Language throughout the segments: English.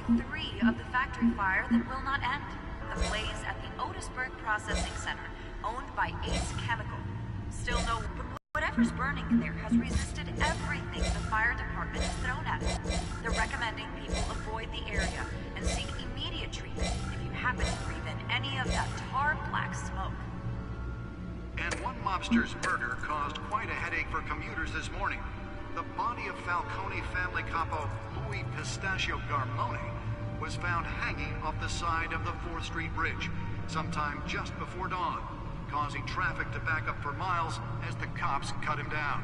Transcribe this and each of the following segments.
3 of the factory fire that will not end. The blaze at the Otisburg Processing Center, owned by Ace Chemical. Still no... Whatever's burning in there has resisted everything the fire department has thrown at it. They're recommending people avoid the area and seek immediate treatment if you happen to breathe in any of that tar black smoke. And one mobster's murder caused quite a headache for commuters this morning. The body of Falcone family capo Louis Pistachio Garmone was found hanging off the side of the 4th Street Bridge sometime just before dawn, causing traffic to back up for miles as the cops cut him down.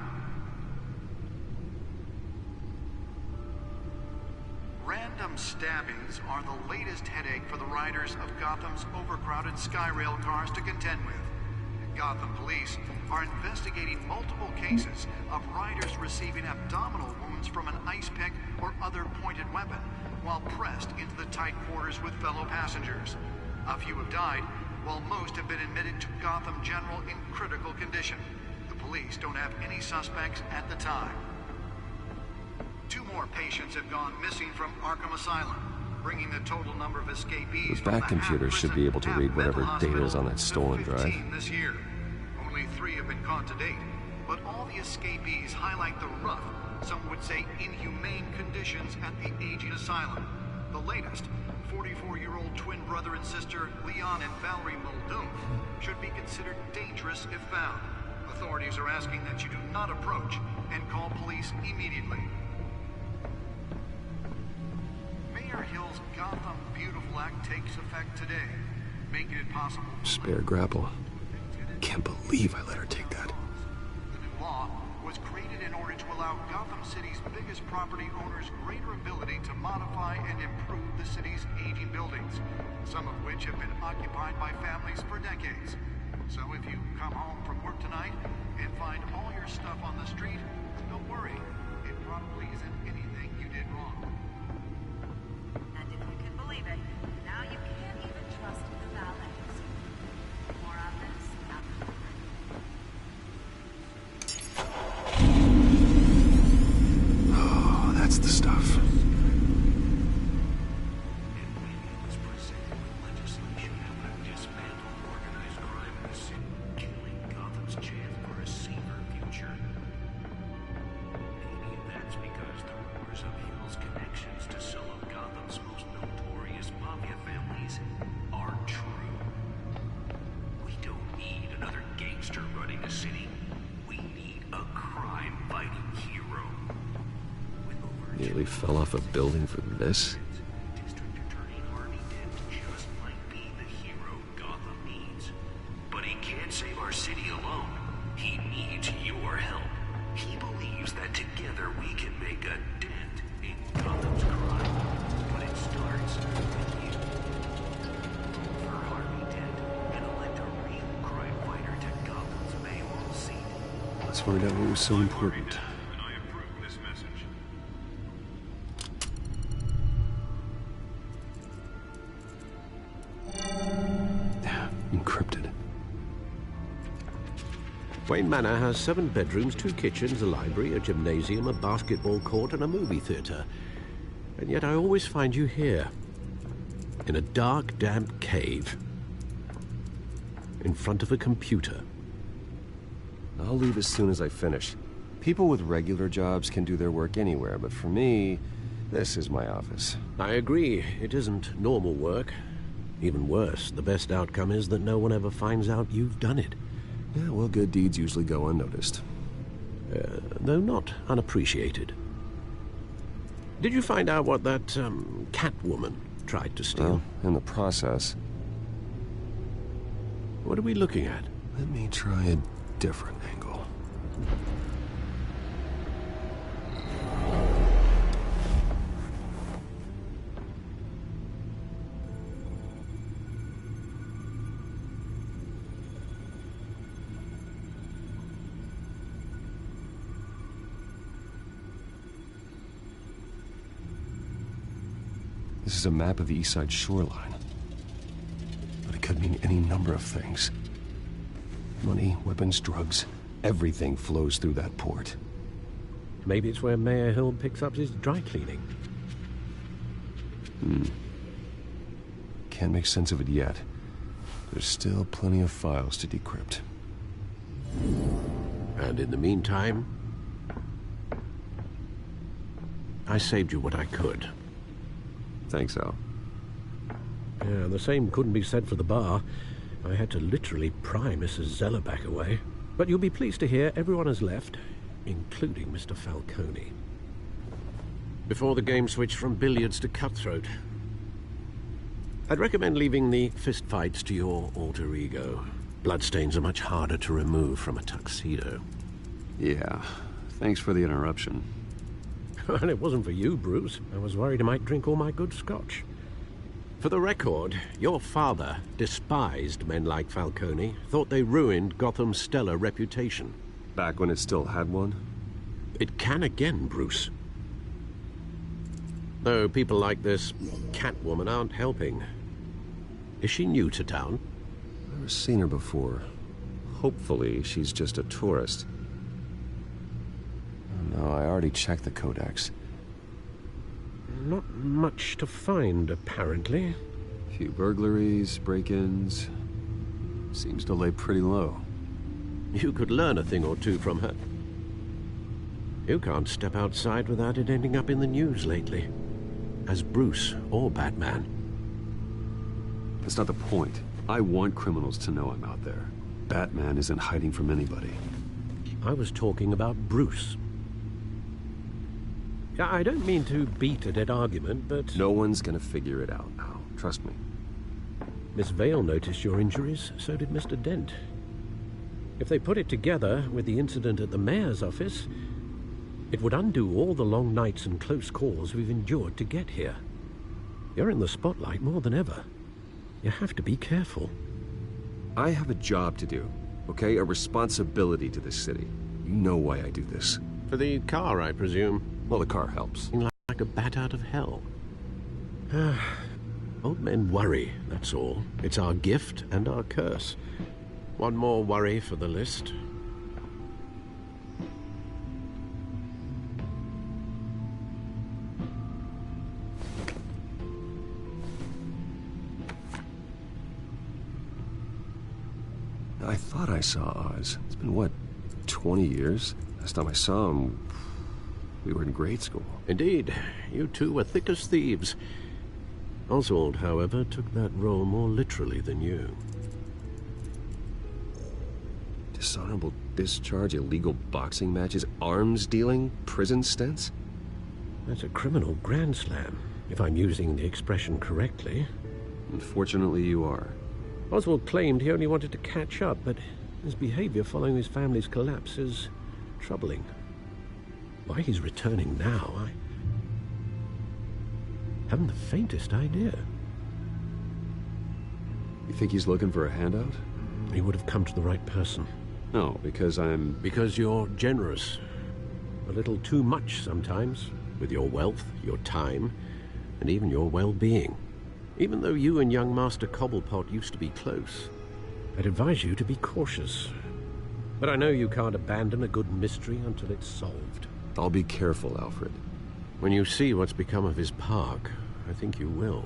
Random stabbings are the latest headache for the riders of Gotham's overcrowded Skyrail cars to contend with. Gotham police are investigating multiple cases of riders receiving abdominal wounds from an ice pick or other pointed weapon while pressed into the tight quarters with fellow passengers. A few have died, while most have been admitted to Gotham General in critical condition. The police don't have any suspects at the time. 2 more patients have gone missing from Arkham Asylum, bringing the total number of escapees The back computer should be able to read whatever data is on that stolen drive. This year. Only 3 have been caught to date, but all the escapees highlight the rough, some would say inhumane conditions at the aging asylum. The latest, 44-year-old twin brother and sister Leon and Valerie Muldoon, should be considered dangerous if found. Authorities are asking that you do not approach and call police immediately. Mayor Hill's Gotham Beautiful Act takes effect today, making it possible... Spare grapple. Can't believe I let her take that. The new law was created in order to allow Gotham City's biggest property owners greater ability to modify and improve the city's aging buildings, some of which have been occupied by families for decades. So if you come home from work tonight and find all your stuff on the street, don't worry. It probably isn't anything you did wrong. And if you can believe it, now you can't even trust the valets. More on this after the break. Oh, that's the stuff. Nearly fell off a building for this. District Attorney Harvey Dent just might be the hero Gotham needs. But he can't save our city alone. He needs your help. He believes that together we can make a dent in Gotham's crime. But it starts with you. For Harvey Dent and elect a real crime fighter to Gotham's mayoral seat. Let's find out what was so important. Encrypted. Wayne Manor has 7 bedrooms, 2 kitchens, a library, a gymnasium, a basketball court, and a movie theater. And yet I always find you here, in a dark, damp cave, in front of a computer. I'll leave as soon as I finish. People with regular jobs can do their work anywhere, but for me, this is my office. I agree. It isn't normal work. Even worse, the best outcome is that no one ever finds out you've done it. Yeah, well, good deeds usually go unnoticed. Though not unappreciated. Did you find out what that, Catwoman tried to steal? Well, in the process. What are we looking at? Let me try a different angle. This is a map of the East Side shoreline. But it could mean any number of things. Money, weapons, drugs, everything flows through that port. Maybe it's where Mayor Hill picks up his dry cleaning. Can't make sense of it yet. There's still plenty of files to decrypt. And in the meantime, I saved you what I could. Thanks, Al. Yeah, the same couldn't be said for the bar. I had to literally pry Mrs. Zeller back away. But you'll be pleased to hear everyone has left, including Mr. Falcone. Before the game switched from billiards to cutthroat. I'd recommend leaving the fistfights to your alter ego. Bloodstains are much harder to remove from a tuxedo. Yeah, thanks for the interruption. And it wasn't for you, Bruce. I was worried I might drink all my good scotch. For the record, your father despised men like Falcone, thought they ruined Gotham's stellar reputation. Back when it still had one? It can again, Bruce. Though people like this Catwoman aren't helping. Is she new to town? Never seen her before. Hopefully, she's just a tourist. No, I already checked the codex. Not much to find, apparently. A few burglaries, break-ins. Seems to lay pretty low. You could learn a thing or two from her. You can't step outside without it ending up in the news lately. As Bruce or Batman. That's not the point. I want criminals to know I'm out there. Batman isn't hiding from anybody. I was talking about Bruce. I don't mean to beat a dead argument, but... No one's gonna figure it out now. Trust me. Miss Vale noticed your injuries, so did Mr. Dent. If they put it together with the incident at the mayor's office, it would undo all the long nights and close calls we've endured to get here. You're in the spotlight more than ever. You have to be careful. I have a job to do, okay? A responsibility to this city. You know why I do this. For the car, I presume. Well, the car helps. Like a bat out of hell. Old men worry, that's all. It's our gift and our curse. One more worry for the list. I thought I saw Oz. It's been, what, 20 years? Last time I saw him, we were in grade school. Indeed. You two were thick as thieves. Oswald, however, took that role more literally than you. Dishonorable discharge, illegal boxing matches, arms dealing, prison stints? That's a criminal grand slam, if I'm using the expression correctly. Unfortunately, you are. Oswald claimed he only wanted to catch up, but his behavior following his family's collapse is troubling. Why he's returning now, I haven't the faintest idea. You think he's looking for a handout? He would have come to the right person. No, because I'm... Because you're generous. A little too much sometimes, with your wealth, your time, and even your well-being. Even though you and young Master Cobblepot used to be close, I'd advise you to be cautious. But I know you can't abandon a good mystery until it's solved. I'll be careful, Alfred. When you see what's become of his park, I think you will.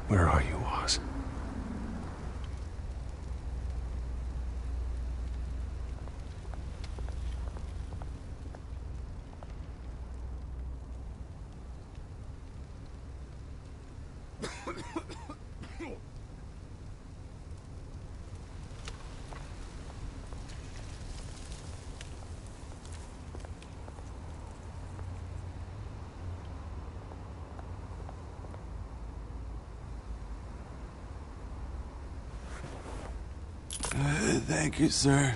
Where are you, Oz? Thank you, sir.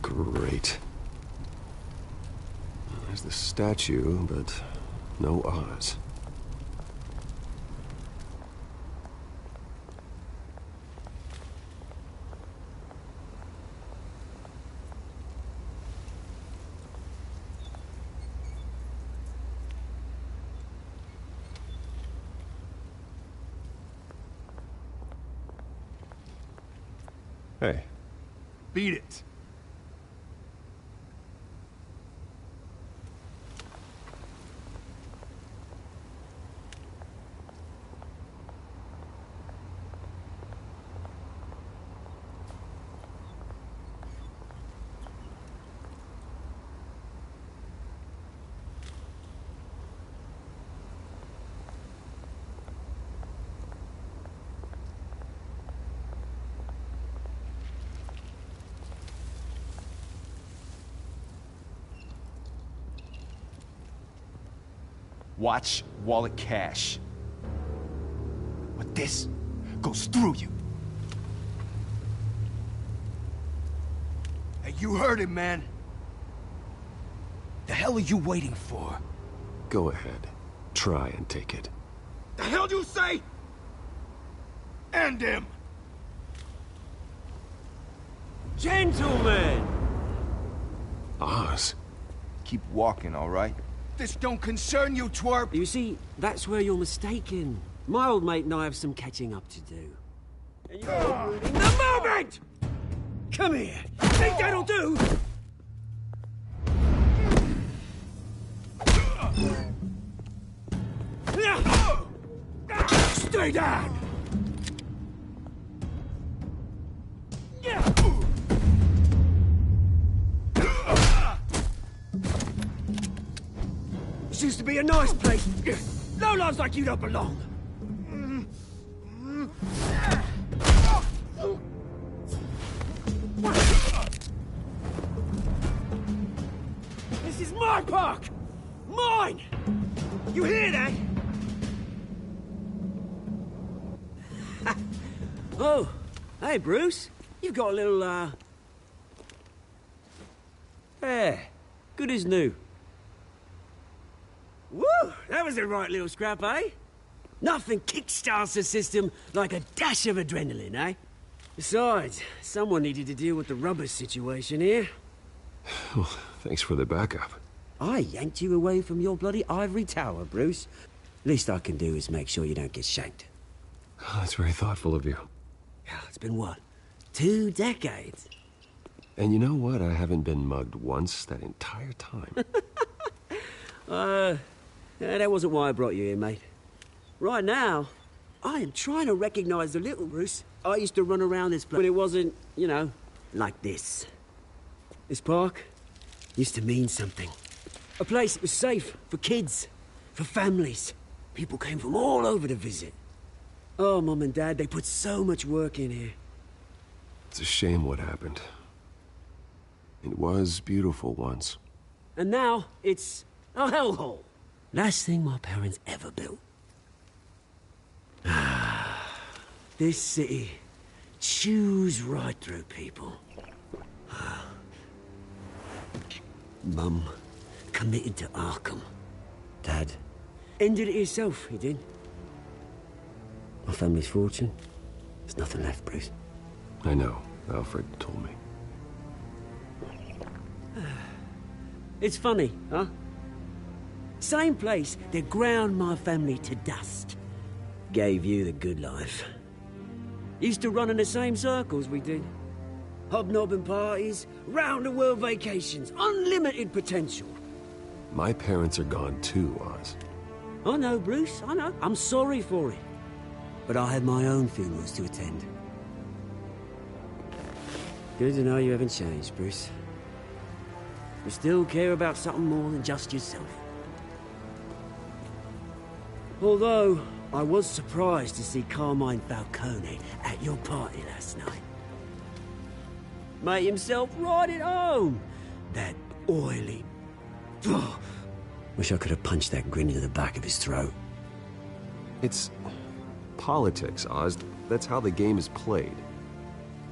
Great. There's the statue, but no Oz. Hey. Beat it. Watch wallet cash. But this goes through you. Hey, you heard him, man. The hell are you waiting for? Go ahead. Try and take it. The hell do you say? End him! Gentlemen! Oz? Keep walking, all right? This don't concern you, twerp! You see, that's where you're mistaken. My old mate and I have some catching up to do. And you're ruining the moment! Come here. Think that'll do? Stay down! This used to be a nice place. No lives like you don't belong. This is my park! Mine! You hear that? Oh, hey, Bruce. You've got a little, hair. Good as new. Woo! That was a right little scrap, eh? Nothing kickstarts the system like a dash of adrenaline, eh? Besides, someone needed to deal with the rubber situation here. Well, thanks for the backup. I yanked you away from your bloody ivory tower, Bruce. Least I can do is make sure you don't get shanked. Oh, that's very thoughtful of you. It's been what? 2 decades? And you know what? I haven't been mugged once that entire time. That wasn't why I brought you here, mate. Right now, I am trying to recognize the little Bruce I used to run around this place when it wasn't, you know, like this. This park used to mean something. A place that was safe for kids, for families. People came from all over to visit. Oh, Mum and Dad, they put so much work in here. It's a shame what happened. It was beautiful once. And now, it's a hellhole. Last thing my parents ever built. This city chews right through people. Mum committed to Arkham. Dad ended it himself, he did. My family's fortune, there's nothing left, Bruce. I know. Alfred told me. It's funny, huh? Same place that ground my family to dust. Gave you the good life. Used to run in the same circles we did. Hobnobbing parties, round-the-world vacations, unlimited potential. My parents are gone too, Oz. I know, Bruce, I know. I'm sorry for it. But I had my own funerals to attend. Good to know you haven't changed, Bruce. You still care about something more than just yourself. Although, I was surprised to see Carmine Falcone at your party last night. Made himself right at home. That oily... Oh, wish I could have punched that grin into the back of his throat. It's politics, Oz. That's how the game is played.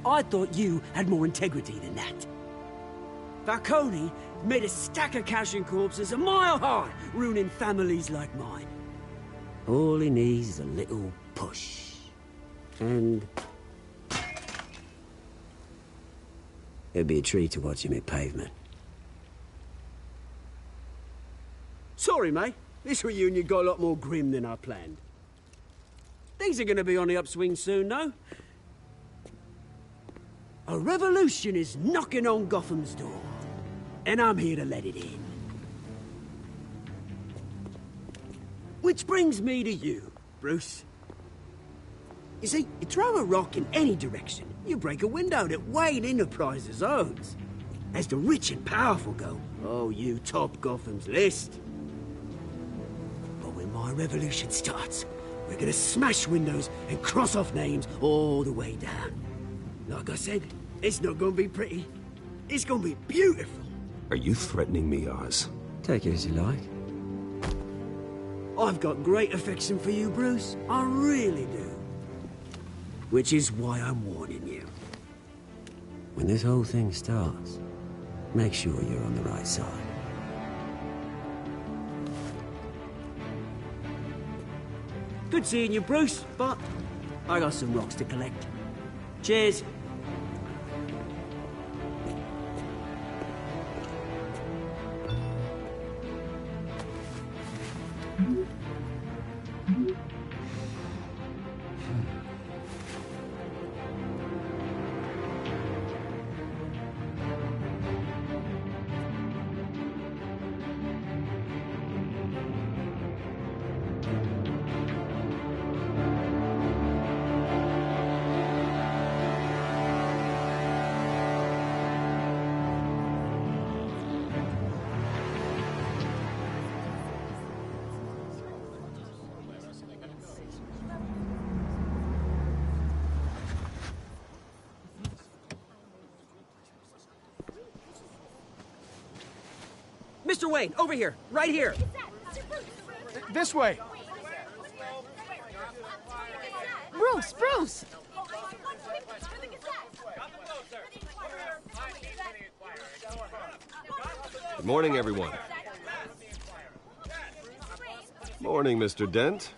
I thought you had more integrity than that. Falcone made a stack of cash and corpses a mile high, ruining families like mine. All he needs is a little push. And... it'd be a treat to watch him hit pavement. Sorry, mate. This reunion got a lot more grim than I planned. Things are gonna be on the upswing soon, though. A revolution is knocking on Gotham's door, and I'm here to let it in. Which brings me to you, Bruce. You see, you throw a rock in any direction, you break a window that Wayne Enterprises owns. As the rich and powerful go, oh, you top Gotham's list. But when my revolution starts, we're gonna smash windows and cross off names all the way down. Like I said, it's not gonna be pretty. It's gonna be beautiful. Are you threatening me, Oz? Take it as you like. I've got great affection for you, Bruce. I really do. Which is why I'm warning you. When this whole thing starts, make sure you're on the right side. Good seeing you, Bruce, but I got some rocks to collect. Cheers. Mr. Wayne, over here, right here. This way. Bruce! Good morning, everyone. Morning, Mr. Dent.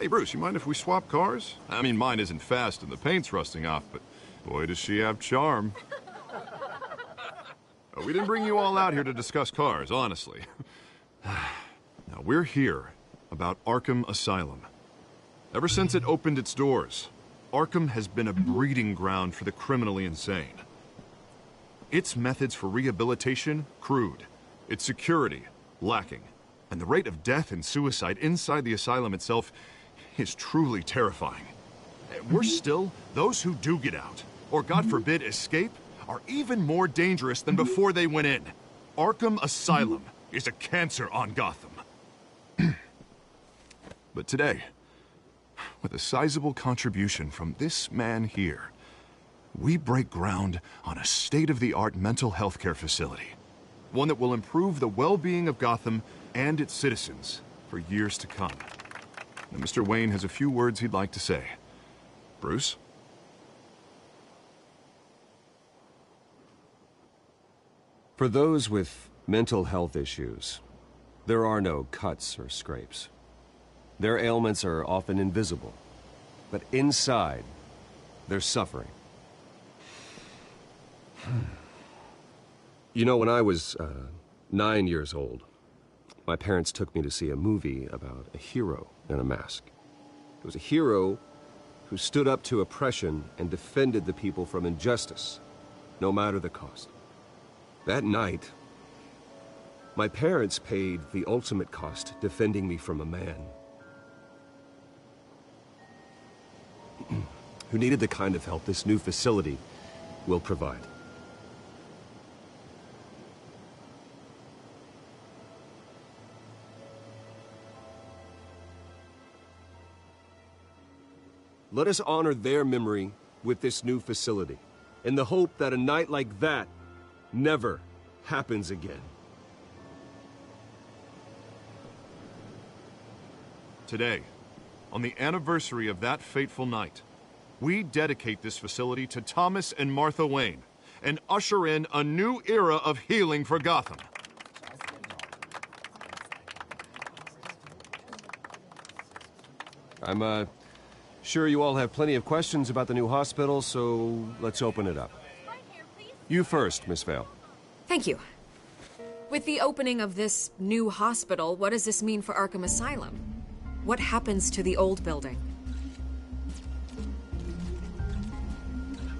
Hey, Bruce, you mind if we swap cars? I mean, mine isn't fast and the paint's rusting off, but boy, does she have charm. We didn't bring you all out here to discuss cars, honestly. Now, we're here about Arkham Asylum. Ever since it opened its doors, Arkham has been a breeding ground for the criminally insane. Its methods for rehabilitation, crude. Its security, lacking. And the rate of death and suicide inside the asylum itself is truly terrifying. Worse still, those who do get out, or God forbid, escape, are even more dangerous than before they went in. Arkham Asylum is a cancer on Gotham. But today, with a sizable contribution from this man here, we break ground on a state-of-the-art mental health care facility. One that will improve the well-being of Gotham and its citizens for years to come. Now, Mr. Wayne has a few words he'd like to say. Bruce? For those with mental health issues, there are no cuts or scrapes. Their ailments are often invisible, but inside, they're suffering. You know, when I was 9 years old, my parents took me to see a movie about a hero in a mask. It was a hero who stood up to oppression and defended the people from injustice, no matter the cost. That night, my parents paid the ultimate cost defending me from a man who needed the kind of help this new facility will provide. Let us honor their memory with this new facility, in the hope that a night like that never happens again. Today, on the anniversary of that fateful night, We dedicate this facility to Thomas and Martha Wayne and usher in a new era of healing for Gotham. I'm, sure you all have plenty of questions about the new hospital, so let's open it up. You first, Miss Vale. Thank you. With the opening of this new hospital, what does this mean for Arkham Asylum? What happens to the old building?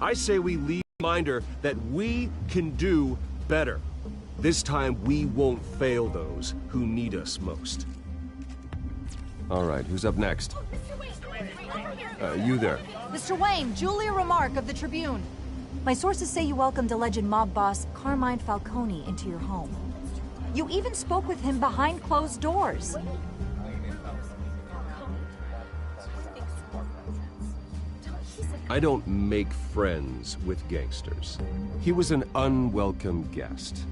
I say we leave a reminder that we can do better. This time, we won't fail those who need us most. All right, who's up next? You there. Mr. Wayne, Julia Remark of the Tribune. My sources say you welcomed alleged mob boss Carmine Falcone into your home. You even spoke with him behind closed doors. I don't make friends with gangsters. He was an unwelcome guest.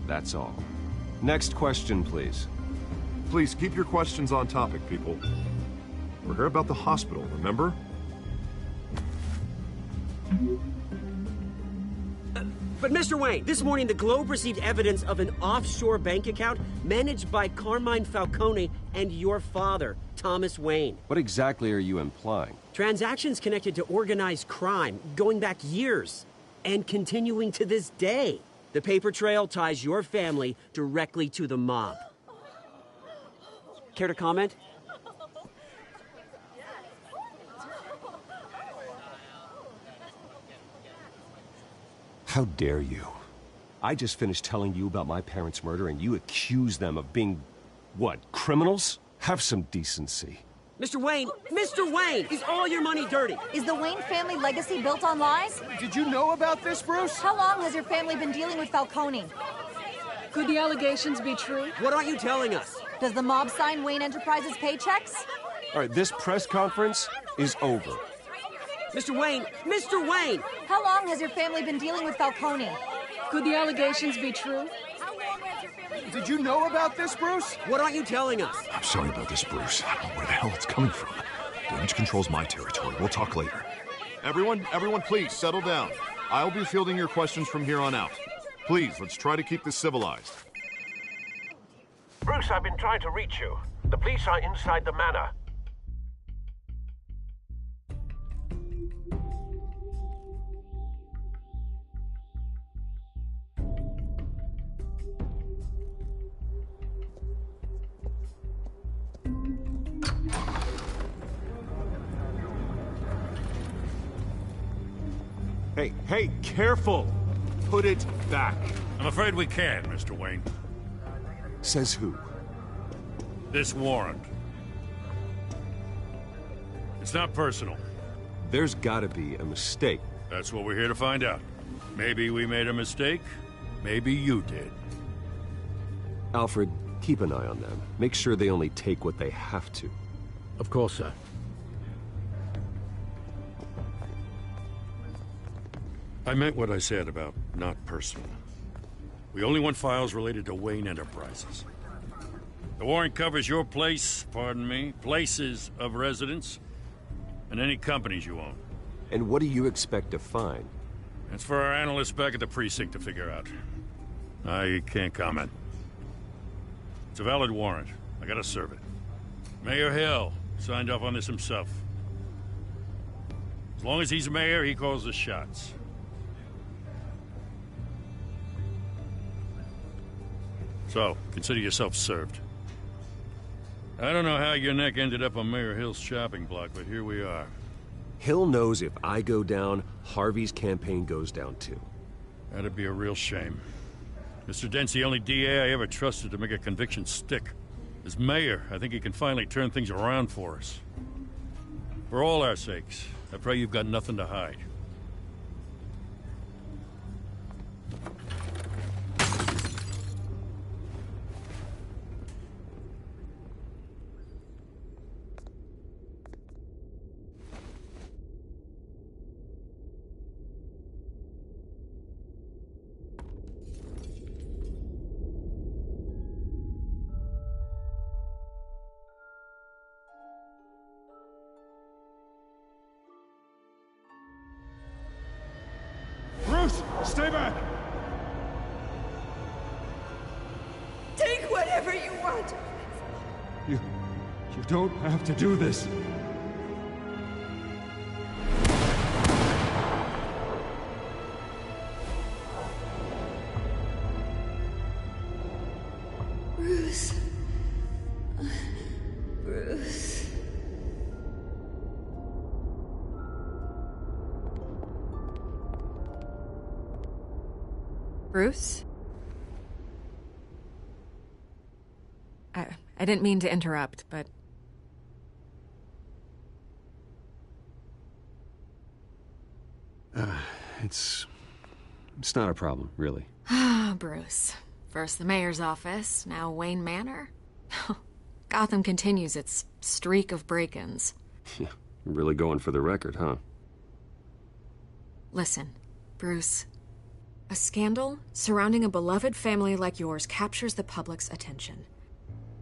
That's all. Next question, please. Please keep your questions on topic, people. We're here about the hospital, remember? But Mr. Wayne, this morning the Globe received evidence of an offshore bank account managed by Carmine Falcone and your father, Thomas Wayne. What exactly are you implying? Transactions connected to organized crime going back years and continuing to this day. The paper trail ties your family directly to the mob. Care to comment? How dare you? I just finished telling you about my parents' murder and you accuse them of being, what, criminals? Have some decency. Mr. Wayne, is all your money dirty? Is the Wayne family legacy built on lies? Did you know about this, Bruce? How long has your family been dealing with Falcone? Could the allegations be true? What aren't you telling us? Does the mob sign Wayne Enterprises paychecks? All right, this press conference is over. Mr. Wayne! How long has your family been dealing with Falcone? Could the allegations be true? Did you know about this, Bruce? What aren't you telling us? I'm sorry about this, Bruce. I don't know where the hell it's coming from. Damage control's my territory. We'll talk later. Everyone, please, settle down. I'll be fielding your questions from here on out. Please, let's try to keep this civilized. Bruce, I've been trying to reach you. The police are inside the manor. Hey, careful! Put it back. I'm afraid we can, Mr. Wayne. Says who? This warrant. It's not personal. There's gotta be a mistake. That's what we're here to find out. Maybe we made a mistake. Maybe you did. Alfred, keep an eye on them. Make sure they only take what they have to. Of course, sir. I meant what I said about not personal. We only want files related to Wayne Enterprises. The warrant covers your place, pardon me, places of residence, and any companies you own. And what do you expect to find? That's for our analysts back at the precinct to figure out. I can't comment. It's a valid warrant. I gotta serve it. Mayor Hill signed off on this himself. As long as he's mayor, he calls the shots. So, consider yourself served. I don't know how your neck ended up on Mayor Hill's shopping block, but here we are. Hill knows if I go down, Harvey's campaign goes down too. That'd be a real shame. Mr. Dent's the only DA I ever trusted to make a conviction stick. As mayor, I think he can finally turn things around for us. For all our sakes, I pray you've got nothing to hide. Bruce, stay back! Take whatever you want. You don't have to do this. Bruce. Bruce. Bruce? I didn't mean to interrupt, but... It's not a problem, really. Ah, Bruce. First the mayor's office, now Wayne Manor. Gotham continues its streak of break-ins. Yeah, really going for the record, huh? Listen, Bruce. A scandal surrounding a beloved family like yours captures the public's attention.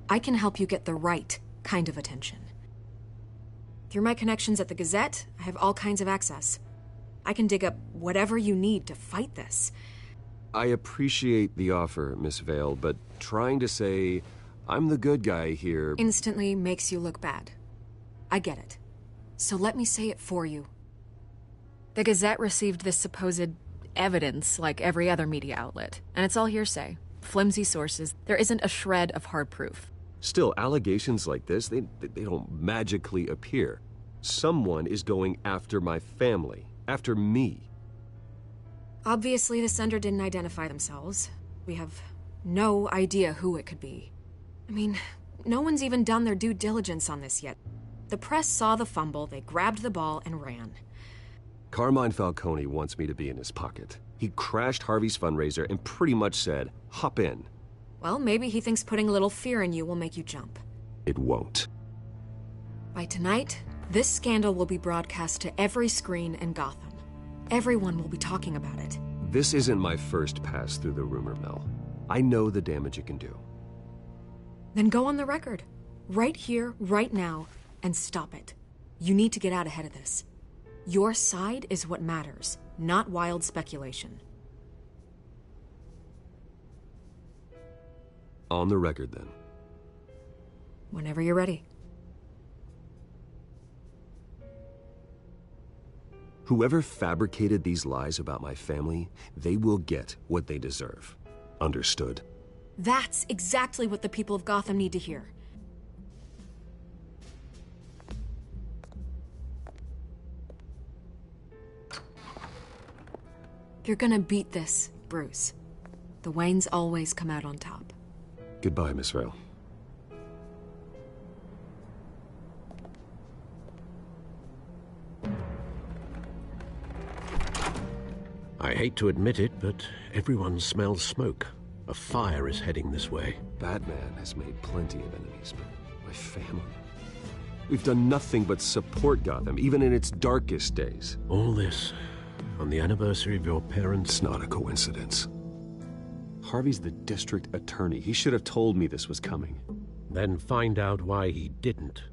I can help you get the right kind of attention. Through my connections at the Gazette, I have all kinds of access. I can dig up whatever you need to fight this. I appreciate the offer, Miss Vale, but trying to say I'm the good guy here instantly makes you look bad. I get it. So let me say it for you. The Gazette received this supposed evidence like every other media outlet, and it's all hearsay. Flimsy sources. There isn't a shred of hard proof. Still, allegations like this, they don't magically appear. Someone is going after my family, after me. Obviously, the sender didn't identify themselves. We have no idea who it could be. I mean, no one's even done their due diligence on this yet. The press saw the fumble, they grabbed the ball and ran. Carmine Falcone wants me to be in his pocket. He crashed Harvey's fundraiser and pretty much said, hop in. Well, maybe he thinks putting a little fear in you will make you jump. It won't. By tonight, this scandal will be broadcast to every screen in Gotham. Everyone will be talking about it. This isn't my first pass through the rumor mill. I know the damage it can do. Then go on the record. Right here, right now, and stop it. You need to get out ahead of this. Your side is what matters, not wild speculation. On the record, then. Whenever you're ready. Whoever fabricated these lies about my family, they will get what they deserve. Understood? That's exactly what the people of Gotham need to hear. You're gonna beat this, Bruce. The Waynes always come out on top. Goodbye, Miss Vale. I hate to admit it, but everyone smells smoke. A fire is heading this way. Batman has made plenty of enemies, but my family... We've done nothing but support Gotham, even in its darkest days. All this on the anniversary of your parents'... It's not a coincidence. Harvey's the district attorney. He should have told me this was coming. Then find out why he didn't.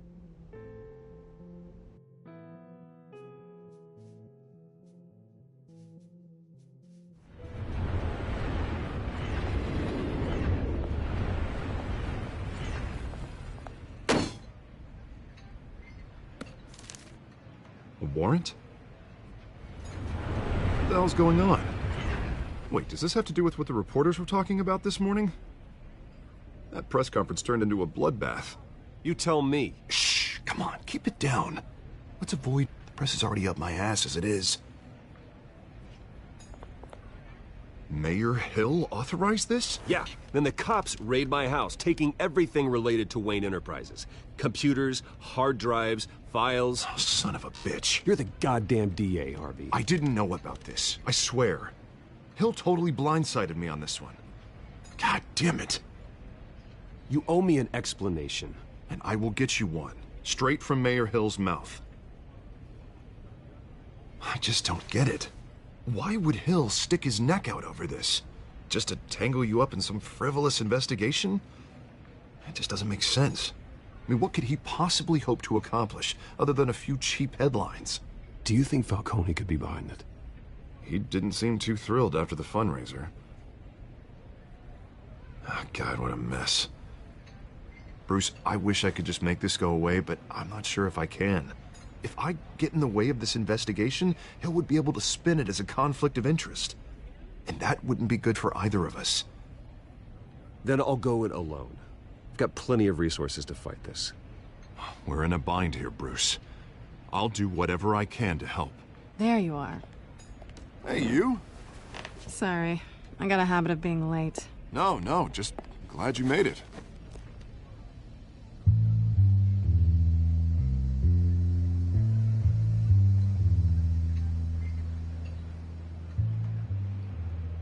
A warrant? What the hell's going on? Wait, does this have to do with what the reporters were talking about this morning? That press conference turned into a bloodbath. You tell me. Shh, come on, keep it down. Let's avoid... The press is already up my ass as it is. Mayor Hill authorized this? Yeah, then the cops raid my house, taking everything related to Wayne Enterprises. Computers, hard drives, files. Oh, son of a bitch. You're the goddamn DA, Harvey. I didn't know about this, I swear. Hill totally blindsided me on this one. God damn it. You owe me an explanation. And I will get you one, straight from Mayor Hill's mouth. I just don't get it. Why would Hill stick his neck out over this? Just to tangle you up in some frivolous investigation? It just doesn't make sense. I mean, what could he possibly hope to accomplish other than a few cheap headlines? Do you think Falcone could be behind it? He didn't seem too thrilled after the fundraiser. Oh, God, what a mess. Bruce, I wish I could just make this go away, but I'm not sure if I can. If I get in the way of this investigation, Hill would be able to spin it as a conflict of interest. And that wouldn't be good for either of us. Then I'll go it alone. I've got plenty of resources to fight this. We're in a bind here, Bruce. I'll do whatever I can to help. There you are. Hey, you? Sorry, I got a habit of being late. No, just glad you made it.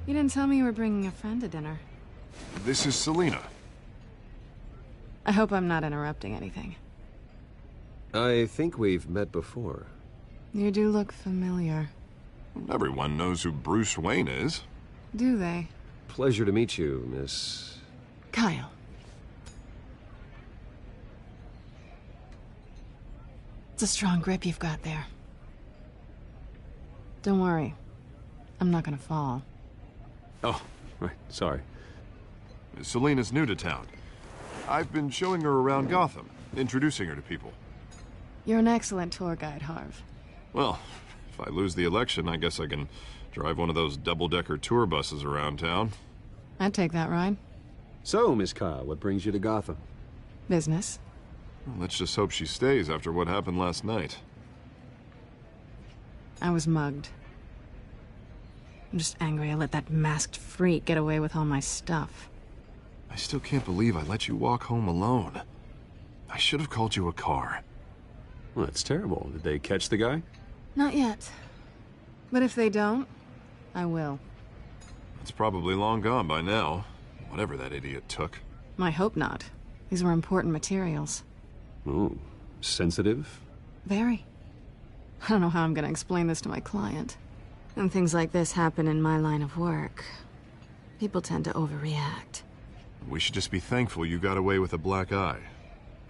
You didn't tell me you were bringing a friend to dinner. This is Selena. I hope I'm not interrupting anything. I think we've met before. You do look familiar. Everyone knows who Bruce Wayne is. Do they? Pleasure to meet you, Miss... Kyle. It's a strong grip you've got there. Don't worry. I'm not gonna fall. Oh, right, sorry. Selena's new to town. I've been showing her around Gotham, introducing her to people. You're an excellent tour guide, Harv. Well, if I lose the election, I guess I can drive one of those double-decker tour buses around town. I'd take that ride. So, Miss Kyle, what brings you to Gotham? Business. Well, let's just hope she stays after what happened last night. I was mugged. I'm just angry I let that masked freak get away with all my stuff. I still can't believe I let you walk home alone. I should have called you a car. Well, that's terrible. Did they catch the guy? Not yet. But if they don't, I will. It's probably long gone by now, whatever that idiot took. I hope not. These were important materials. Ooh, sensitive? Very. I don't know how I'm gonna explain this to my client. When things like this happen in my line of work, people tend to overreact. We should just be thankful you got away with a black eye.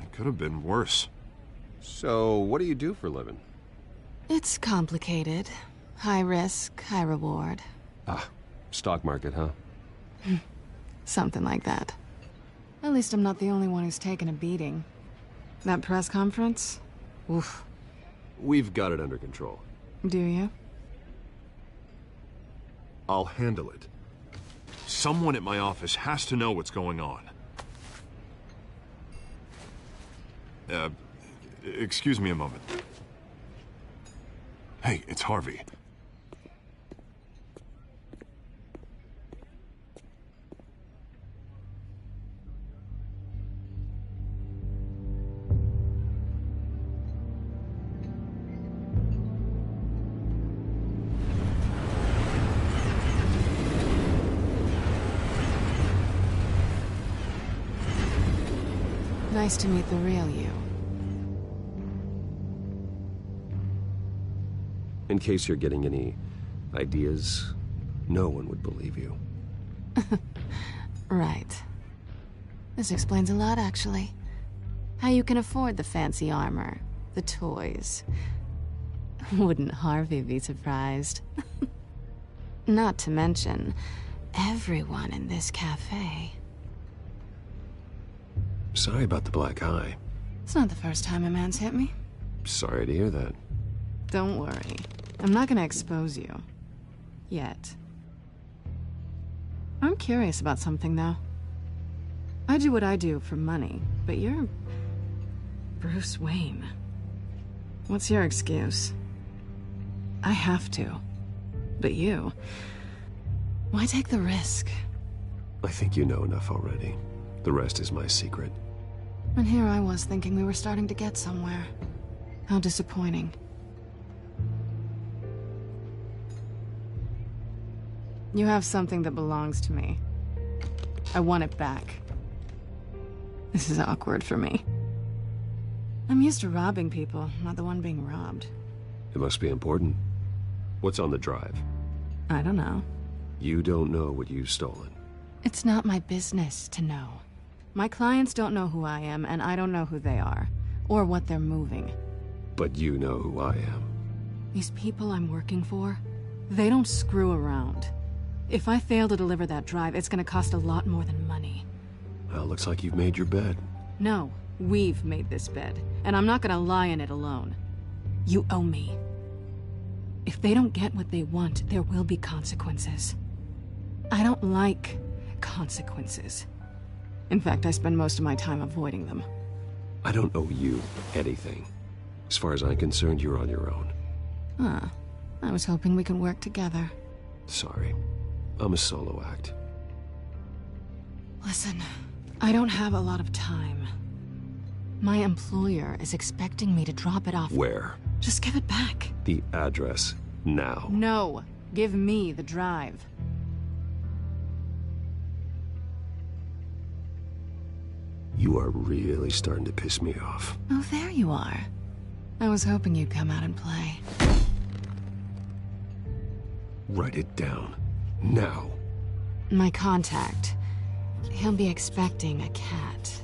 It could have been worse. So, what do you do for a living? It's complicated. High risk, high reward. Ah, stock market, huh? Something like that. At least I'm not the only one who's taken a beating. That press conference? Oof. We've got it under control. Do you? I'll handle it. Someone at my office has to know what's going on. Excuse me a moment. Hey, it's Harvey. Nice to meet the real you. In case you're getting any ideas, no one would believe you. Right. This explains a lot, actually. How you can afford the fancy armor, the toys. Wouldn't Harvey be surprised? Not to mention, everyone in this cafe. Sorry about the black eye. It's not the first time a man's hit me. Sorry to hear that. Don't worry. I'm not gonna expose you. Yet. I'm curious about something, though. I do what I do for money, but you're... Bruce Wayne. What's your excuse? I have to. But you... Why take the risk? I think you know enough already. The rest is my secret. And here I was thinking we were starting to get somewhere. How disappointing. You have something that belongs to me. I want it back. This is awkward for me. I'm used to robbing people, not the one being robbed. It must be important. What's on the drive? I don't know. You don't know what you've stolen. It's not my business to know. My clients don't know who I am, and I don't know who they are, or what they're moving. But you know who I am. These people I'm working for, They don't screw around. If I fail to deliver that drive, it's gonna cost a lot more than money. Well, looks like you've made your bed. No, we've made this bed, and I'm not gonna lie in it alone. You owe me. If they don't get what they want, there will be consequences. I don't like consequences. In fact, I spend most of my time avoiding them. I don't owe you anything. As far as I'm concerned, you're on your own. Huh. I was hoping we could work together. Sorry. I'm a solo act. Listen, I don't have a lot of time. My employer is expecting me to drop it off. Where? Just give it back. The address, now. No. Give me the drive. You are really starting to piss me off. Oh, there you are. I was hoping you'd come out and play. Write it down. Now. My contact. He'll be expecting a cat,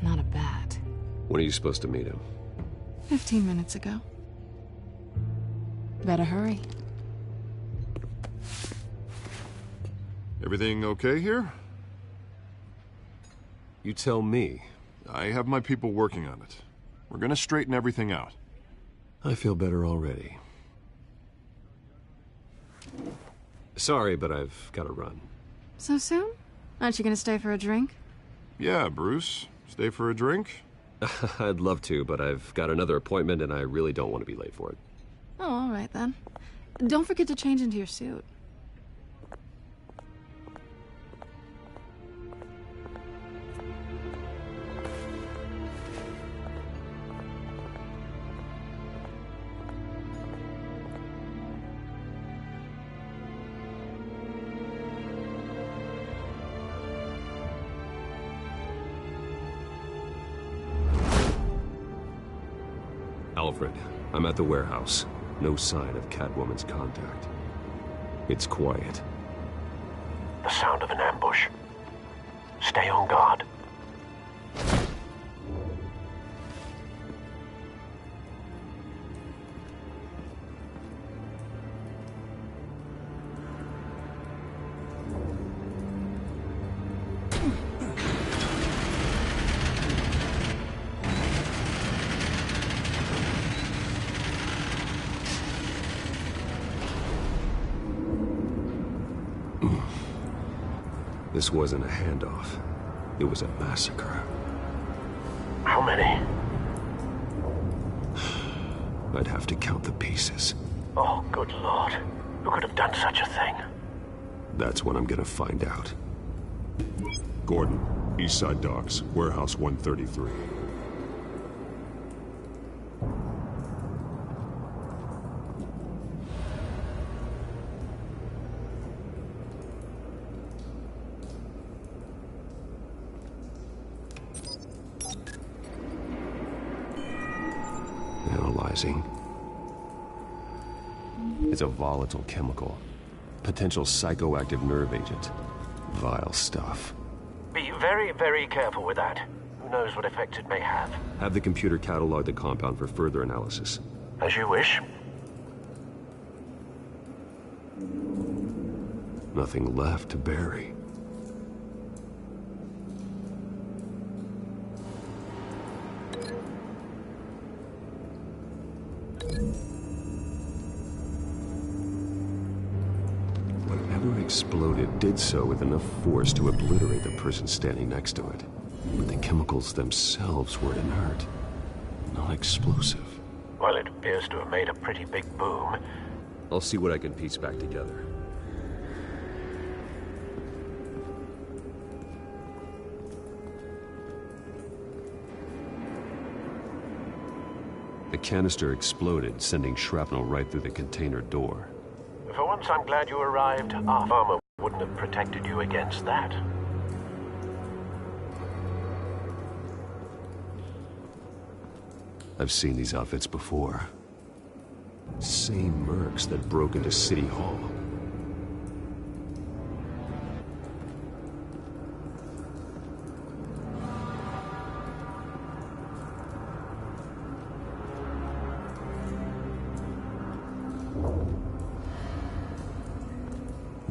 not a bat. When are you supposed to meet him? 15 minutes ago. Better hurry. Everything okay here? You tell me. I have my people working on it. We're gonna straighten everything out. I feel better already. Sorry, but I've got to run. So soon? Aren't you gonna stay for a drink? Yeah, Bruce. Stay for a drink? I'd love to, but I've got another appointment and I really don't want to be late for it. Oh, all right then. Don't forget to change into your suit. Alfred, I'm at the warehouse. No sign of Catwoman's contact. It's quiet. The sound of an ambush. Stay on guard. This wasn't a handoff. It was a massacre. How many? I'd have to count the pieces. Oh, good Lord. Who could have done such a thing? That's what I'm gonna find out. Gordon, Eastside Docks, Warehouse 133. Analyzing. It's a volatile chemical. Potential psychoactive nerve agent. Vile stuff. Be very, very careful with that. Who knows what effect it may have. Have the computer catalog the compound for further analysis. As you wish. Nothing left to bury. Whatever exploded did so with enough force to obliterate the person standing next to it. But the chemicals themselves were inert, not explosive. Well, it appears to have made a pretty big boom. I'll see what I can piece back together. The canister exploded, sending shrapnel right through the container door. For once, I'm glad you arrived. Our armor wouldn't have protected you against that. I've seen these outfits before. Same mercs that broke into City Hall.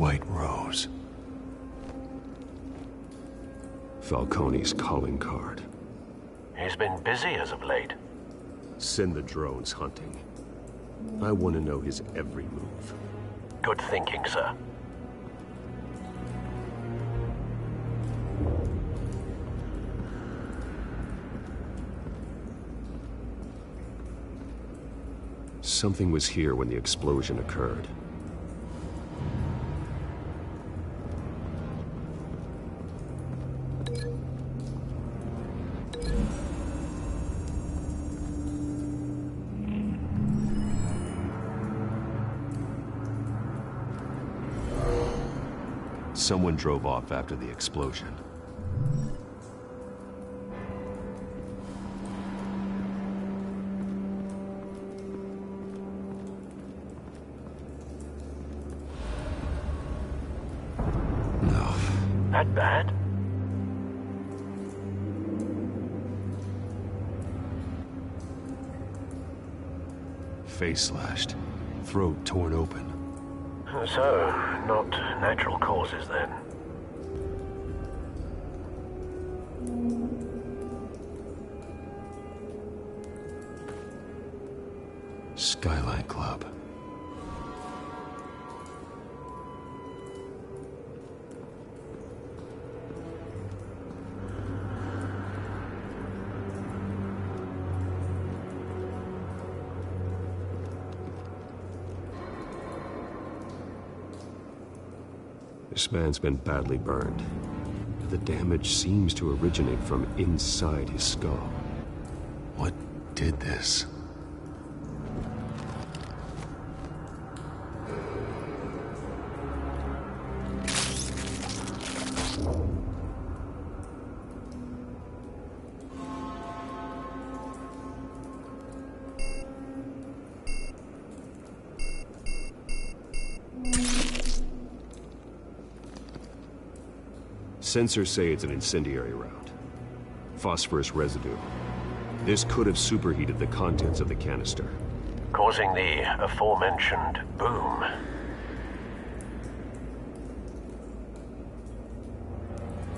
white rose. Falcone's calling card. He's been busy as of late. Send the drones hunting. I want to know his every move. Good thinking, sir. Something was here when the explosion occurred. Someone drove off after the explosion. No. That bad? Face slashed, throat torn open. So, not natural causes then. Skyline Club. This man's been badly burned. The damage seems to originate from inside his skull. What did this? Sensors say it's an incendiary round. Phosphorus residue. This could have superheated the contents of the canister, causing the aforementioned boom.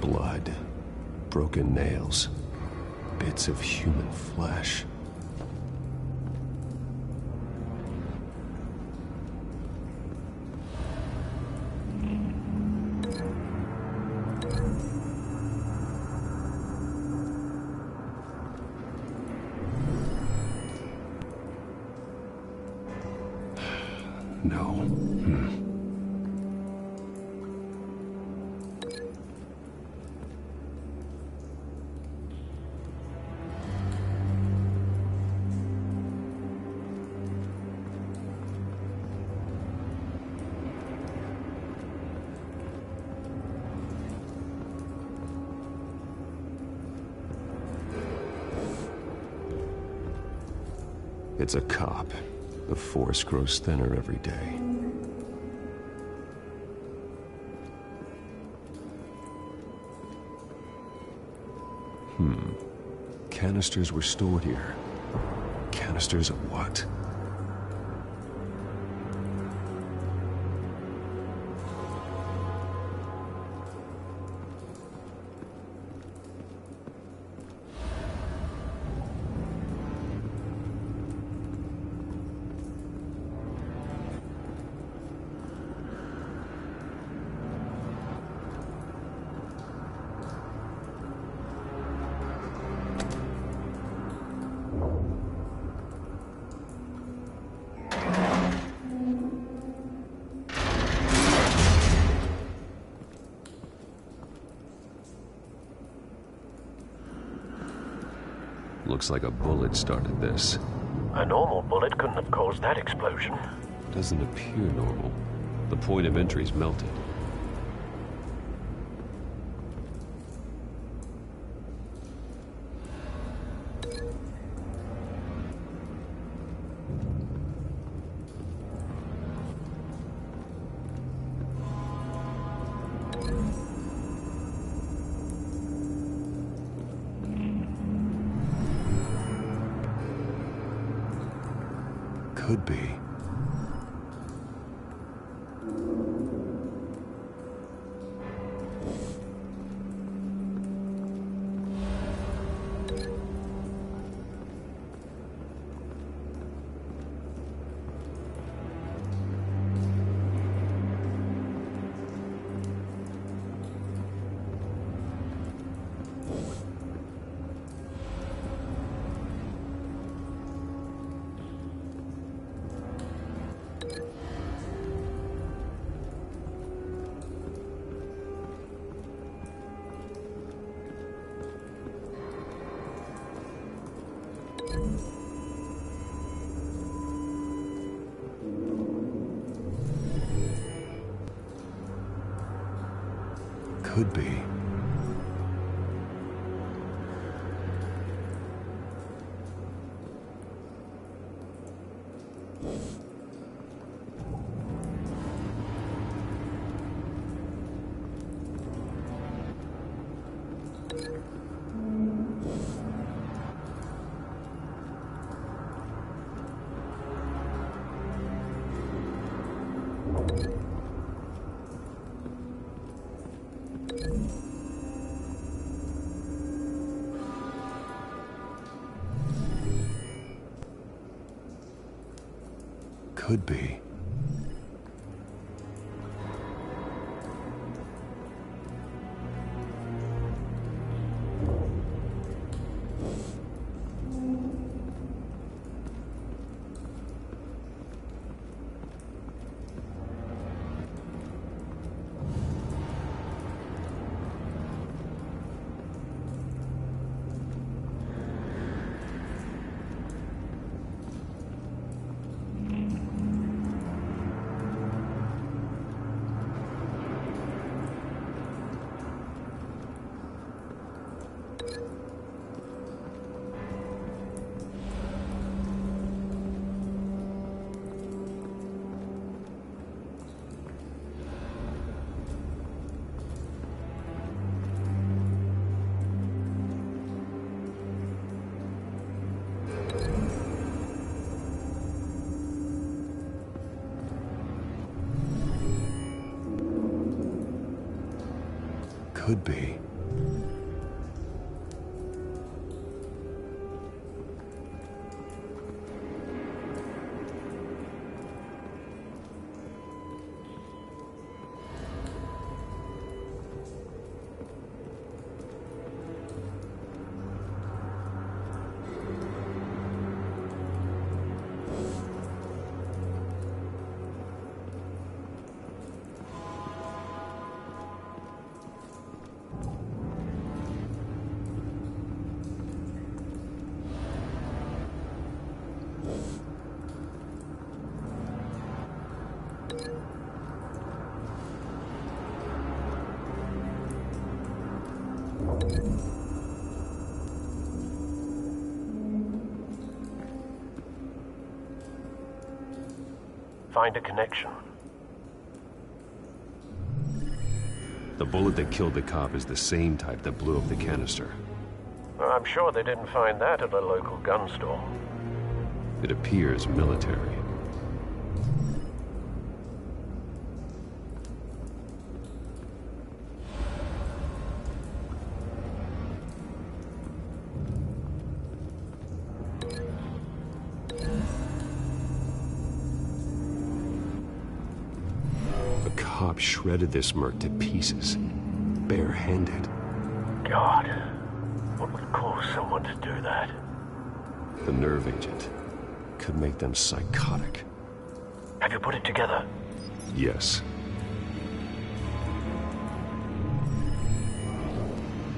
Blood, broken nails, bits of human flesh. No. It's a cop. The force grows thinner every day. Canisters were stored here. Canisters of what? Looks like a bullet started this. A normal bullet couldn't have caused that explosion. Doesn't appear normal. The point of entry's melted. Could be. Could be. Could be. Could be. Find a connection. The bullet that killed the cop is the same type that blew up the canister. I'm sure they didn't find that at a local gun store. It appears military. The cop shredded this merc to pieces, barehanded. God, what would cause someone to do that? The nerve agent could make them psychotic. Have you put it together? Yes.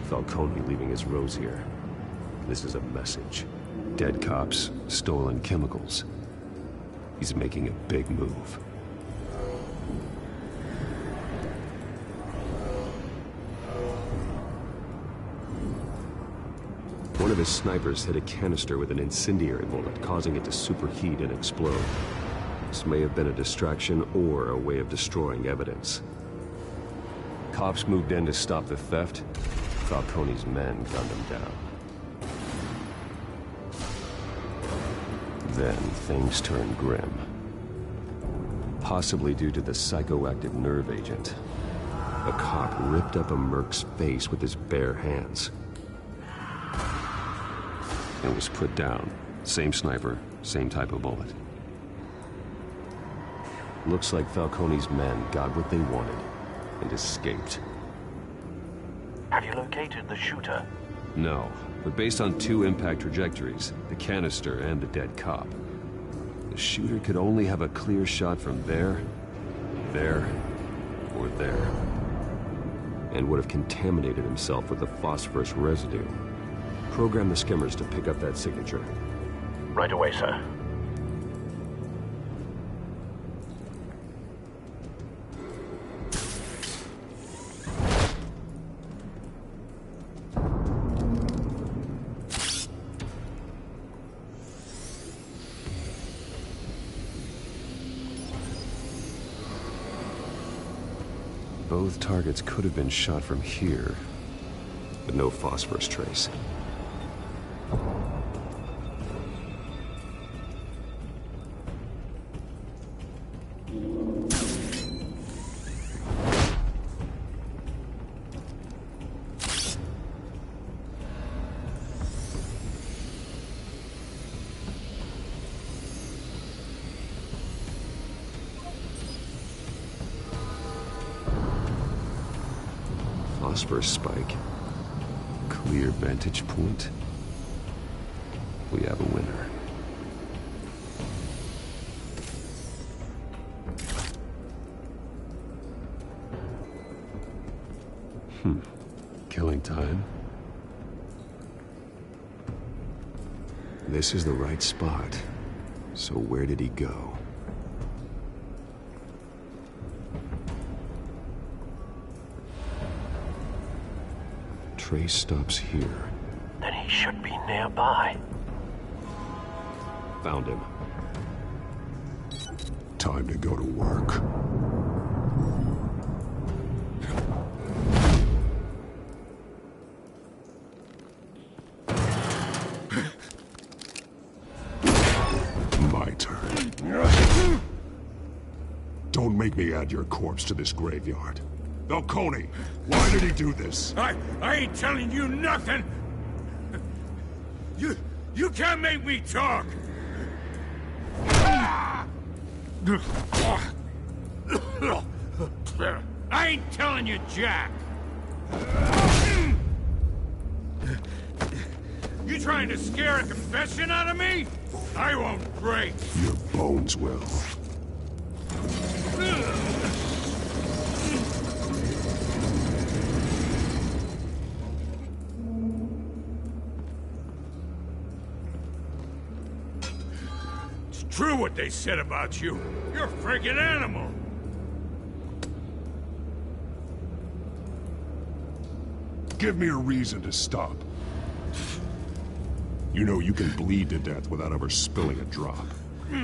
Falcone leaving his rose here. This is a message. Dead cops, stolen chemicals. He's making a big move. One of his snipers hit a canister with an incendiary bullet, causing it to superheat and explode. This may have been a distraction or a way of destroying evidence. Cops moved in to stop the theft. Falcone's men gunned him down. Then things turned grim. Possibly due to the psychoactive nerve agent. A cop ripped up a merc's face with his bare hands. It was put down. Same sniper, same type of bullet. Looks like Falcone's men got what they wanted and escaped. Have you located the shooter? No, but based on two impact trajectories, the canister and the dead cop, the shooter could only have a clear shot from there, or there, and would have contaminated himself with the phosphorus residue. Program the skimmers to pick up that signature. Right away, sir. Both targets could have been shot from here, but no phosphorus trace. Phosphorus spike. Clear vantage point. We have a winner. Killing time. This is the right spot. So where did he go? Trace stops here. Then he should be nearby. Found him. Time to go to work. My turn. Don't make me add your corpse to this graveyard. Falcone, why did he do this? I ain't telling you nothing! You can't make me talk! I ain't telling you jack! You trying to scare a confession out of me? I won't break! Your bones will. True what they said about you. You're a friggin' animal. Give me a reason to stop. You know you can bleed to death without ever spilling a drop.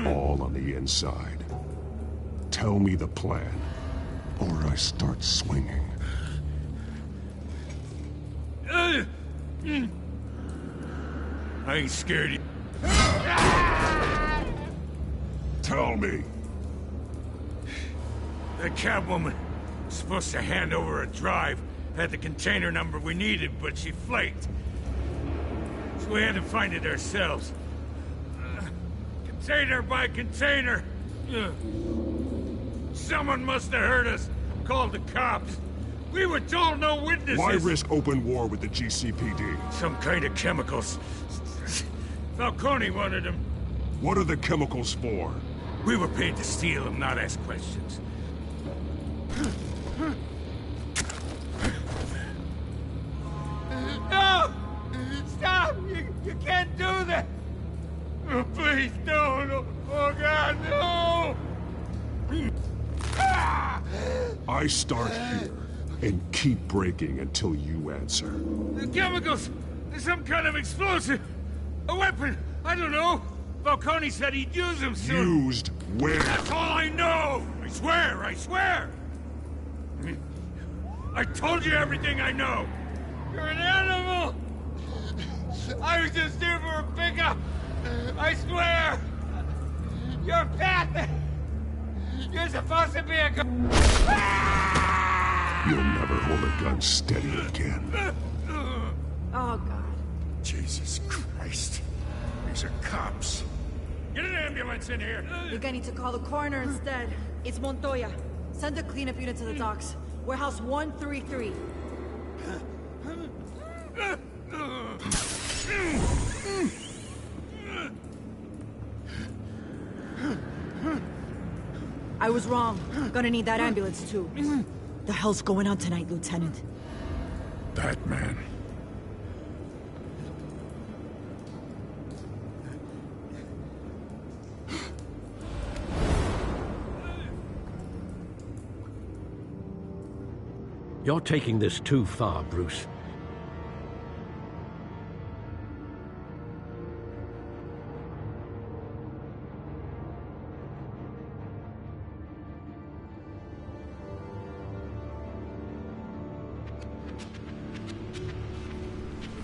All on the inside. Tell me the plan, or I start swinging. I ain't scared of you. Tell me! The Catwoman was supposed to hand over a drive, had the container number we needed, but she flaked. So we had to find it ourselves. Container by container. Someone must have heard us, called the cops. We were told no witnesses. Why risk open war with the GCPD? Some kind of chemicals. Falcone wanted them. What are the chemicals for? We were paid to steal them, not ask questions. No! Stop! You can't do that! Oh, please, don't! Oh, God, no! I start here and keep breaking until you answer. The chemicals! There's some kind of explosive! A weapon! I don't know! Falcone said he'd use them soon. Used where? That's all I know! I swear, I swear! I told you everything I know! You're an animal! I was just here for a pickup! I swear! You're a path! You're supposed to be a You'll never hold a gun steady again. Oh, God. Jesus Christ. These are cops. Get an ambulance in here! You're gonna need to call the coroner instead. It's Montoya. Send a cleanup unit to the docks. Warehouse 133. I was wrong. Gonna need that ambulance, too. The hell's going on tonight, Lieutenant? Batman. You're taking this too far, Bruce.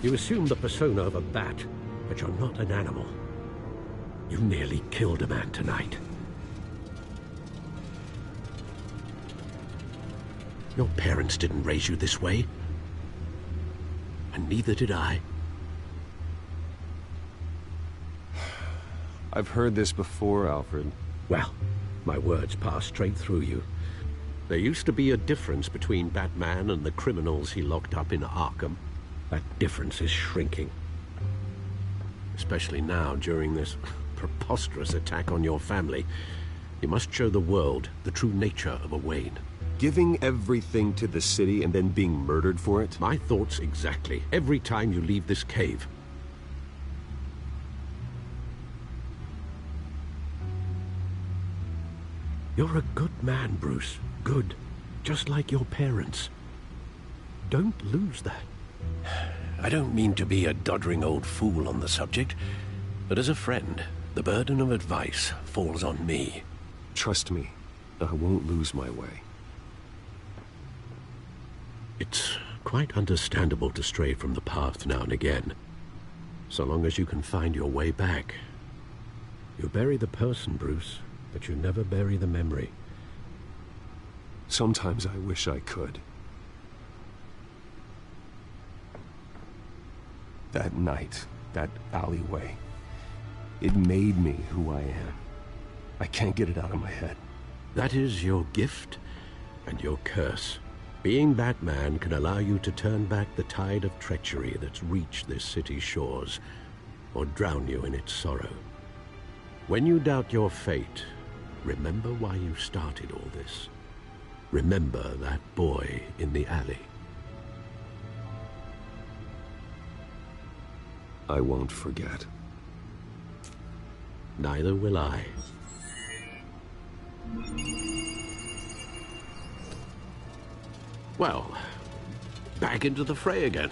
You assume the persona of a bat, but you're not an animal. You nearly killed a man tonight. Your parents didn't raise you this way. And neither did I. I've heard this before, Alfred. Well, my words pass straight through you. There used to be a difference between Batman and the criminals he locked up in Arkham. That difference is shrinking. Especially now, during this preposterous attack on your family. You must show the world the true nature of a Wayne. Giving everything to the city and then being murdered for it? My thoughts exactly. Every time you leave this cave. You're a good man, Bruce. Good. Just like your parents. Don't lose that. I don't mean to be a doddering old fool on the subject, but as a friend, the burden of advice falls on me. Trust me, I won't lose my way. It's quite understandable to stray from the path now and again, so long as you can find your way back. You bury the person, Bruce, but you never bury the memory. Sometimes I wish I could. That night, that alleyway, it made me who I am. I can't get it out of my head. That is your gift and your curse. Being Batman can allow you to turn back the tide of treachery that's reached this city's shores, or drown you in its sorrow. When you doubt your fate, remember why you started all this. Remember that boy in the alley. I won't forget. Neither will I. Well, back into the fray again.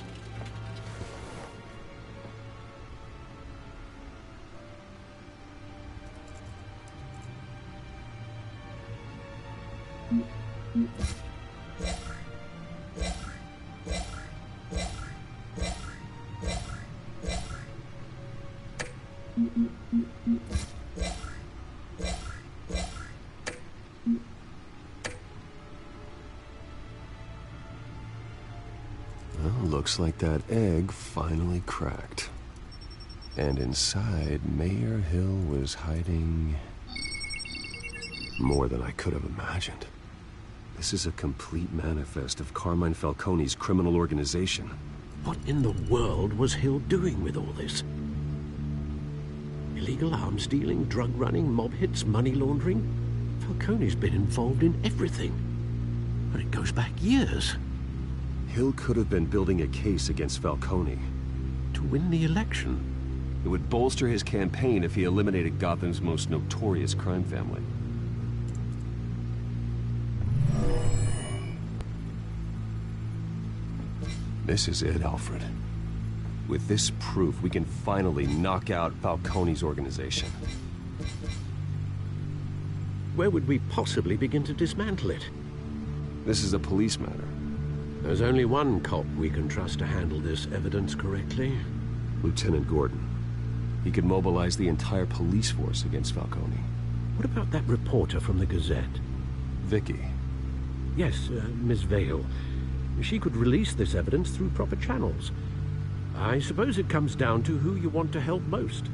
Looks like that egg finally cracked. And inside, Mayor Hill was hiding more than I could have imagined. This is a complete manifest of Carmine Falcone's criminal organization. What in the world was Hill doing with all this? Illegal arms dealing, drug running, mob hits, money laundering? Falcone's been involved in everything. But it goes back years. Hill could have been building a case against Falcone. To win the election? It would bolster his campaign if he eliminated Gotham's most notorious crime family. This is it, Alfred. With this proof, we can finally knock out Falcone's organization. Where would we possibly begin to dismantle it? This is a police matter. There's only one cop we can trust to handle this evidence correctly. Lieutenant Gordon. He could mobilize the entire police force against Falcone. What about that reporter from the Gazette? Vicky. Yes, Miss Vale. She could release this evidence through proper channels. I suppose it comes down to who you want to help most.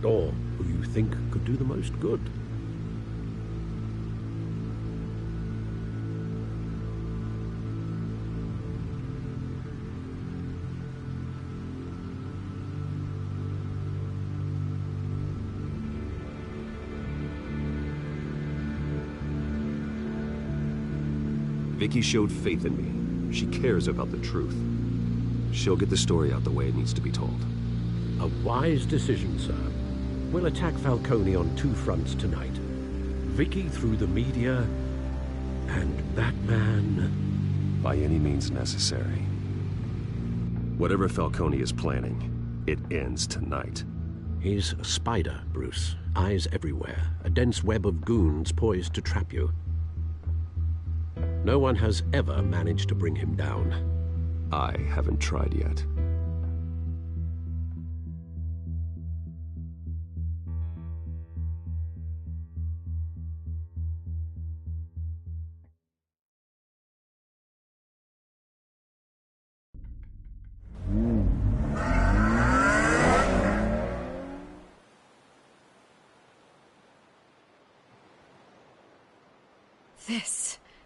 Or who you think could do the most good. Vicky showed faith in me. She cares about the truth. She'll get the story out the way it needs to be told. A wise decision, sir. We'll attack Falcone on two fronts tonight. Vicky through the media, and Batman by any means necessary. Whatever Falcone is planning, it ends tonight. He's a spider, Bruce. Eyes everywhere. A dense web of goons poised to trap you. No one has ever managed to bring him down. I haven't tried yet.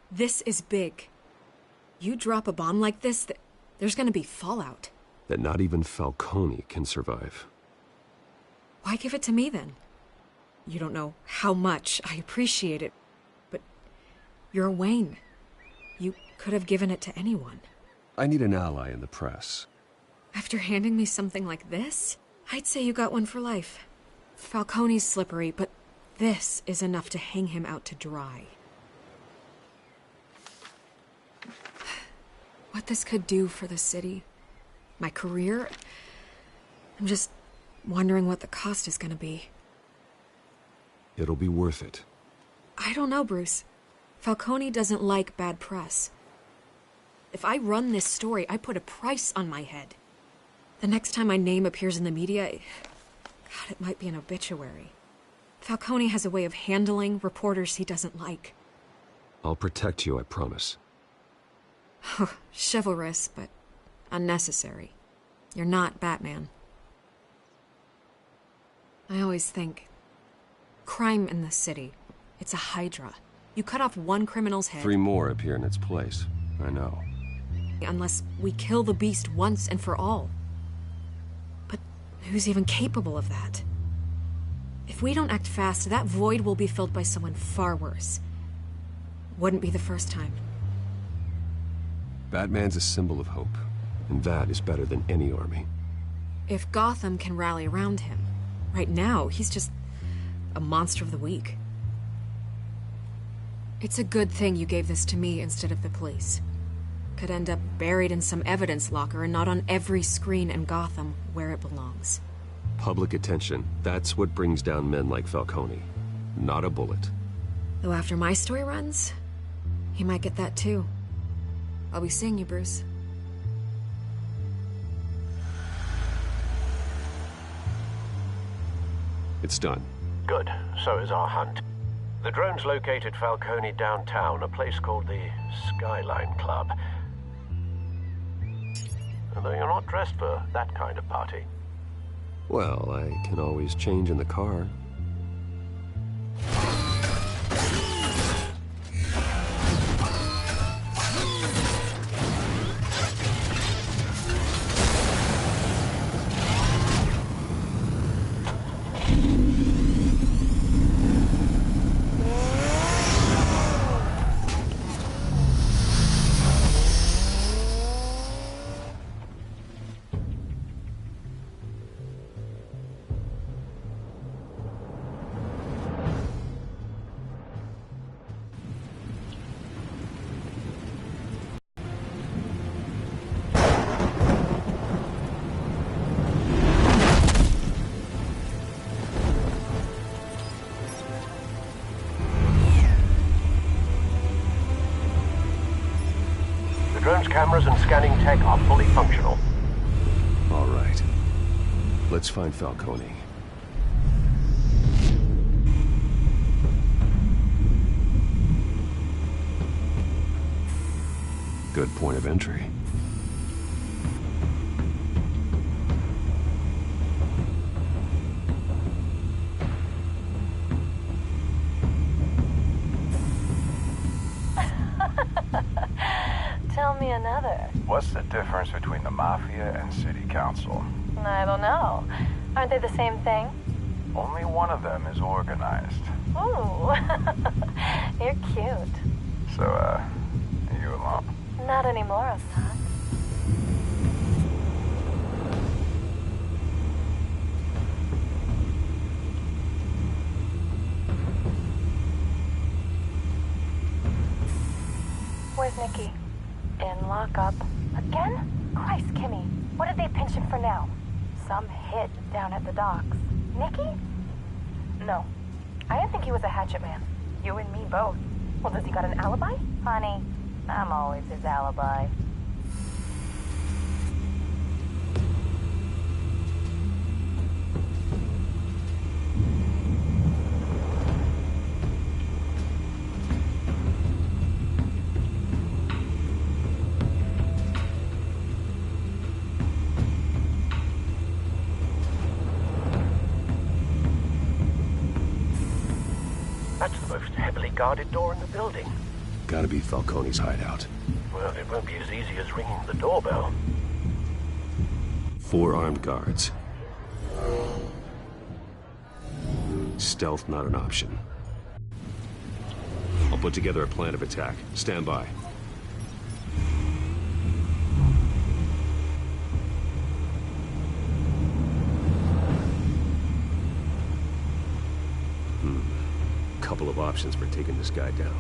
This is big. You drop a bomb like this, there's gonna be fallout. That not even Falcone can survive. Why give it to me, then? You don't know how much I appreciate it, but you're Wayne. You could have given it to anyone. I need an ally in the press. After handing me something like this, I'd say you got one for life. Falcone's slippery, but this is enough to hang him out to dry. What this could do for the city, my career, I'm just wondering what the cost is gonna be. It'll be worth it. I don't know, Bruce. Falcone doesn't like bad press. If I run this story, I put a price on my head. The next time my name appears in the media, God, it might be an obituary. Falcone has a way of handling reporters he doesn't like. I'll protect you, I promise. Chivalrous, but unnecessary. You're not Batman. I always think, crime in the city, it's a hydra. You cut off one criminal's head... 3 more appear in its place. I know. Unless we kill the beast once and for all. But who's even capable of that? If we don't act fast, that void will be filled by someone far worse. Wouldn't be the first time. Batman's a symbol of hope, and that is better than any army. If Gotham can rally around him, right now, he's just a monster of the week. It's a good thing you gave this to me instead of the police. Could end up buried in some evidence locker and not on every screen in Gotham where it belongs. Public attention, that's what brings down men like Falcone. Not a bullet. Though after my story runs, he might get that too. I'll be seeing you, Bruce. It's done. Good. So is our hunt. The drones located Falcone downtown, a place called the Skyline Club. Although you're not dressed for that kind of party. Well, I can always change in the car. Drone's cameras and scanning tech are fully functional. All right. Let's find Falcone. Good point of entry. Tell me another. What's the difference between the Mafia and City Council? I don't know. Aren't they the same thing? Only one of them is organized. Ooh. You're cute. So, are you alone? Not anymore, Assad. Where's Nikki? in lockup. Again? Christ, Kimmy. What did they pinch him for now? Some hit down at the docks. Nikki? No. I didn't think he was a hatchet man. You and me both. Well, does he got an alibi? Honey, I'm always his alibi. That's the most heavily guarded door in the building. Gotta be Falcone's hideout. Well, it won't be as easy as ringing the doorbell. 4 armed guards. Stealth not an option. I'll put together a plan of attack. Stand by. Couple of options for taking this guy down.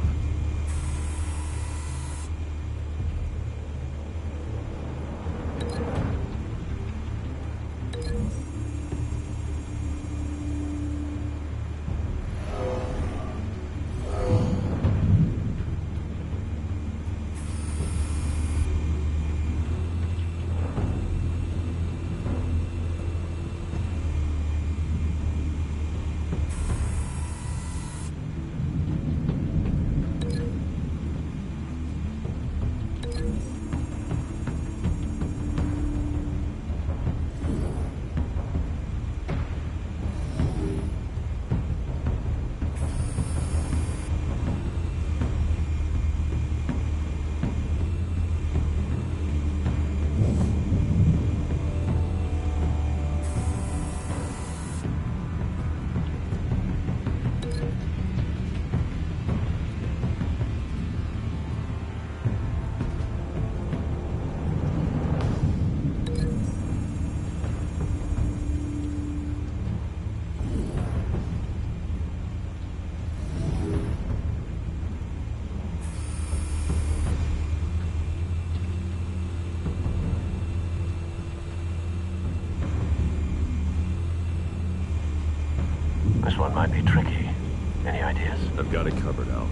This one might be tricky. Any ideas? I've got it covered, Al.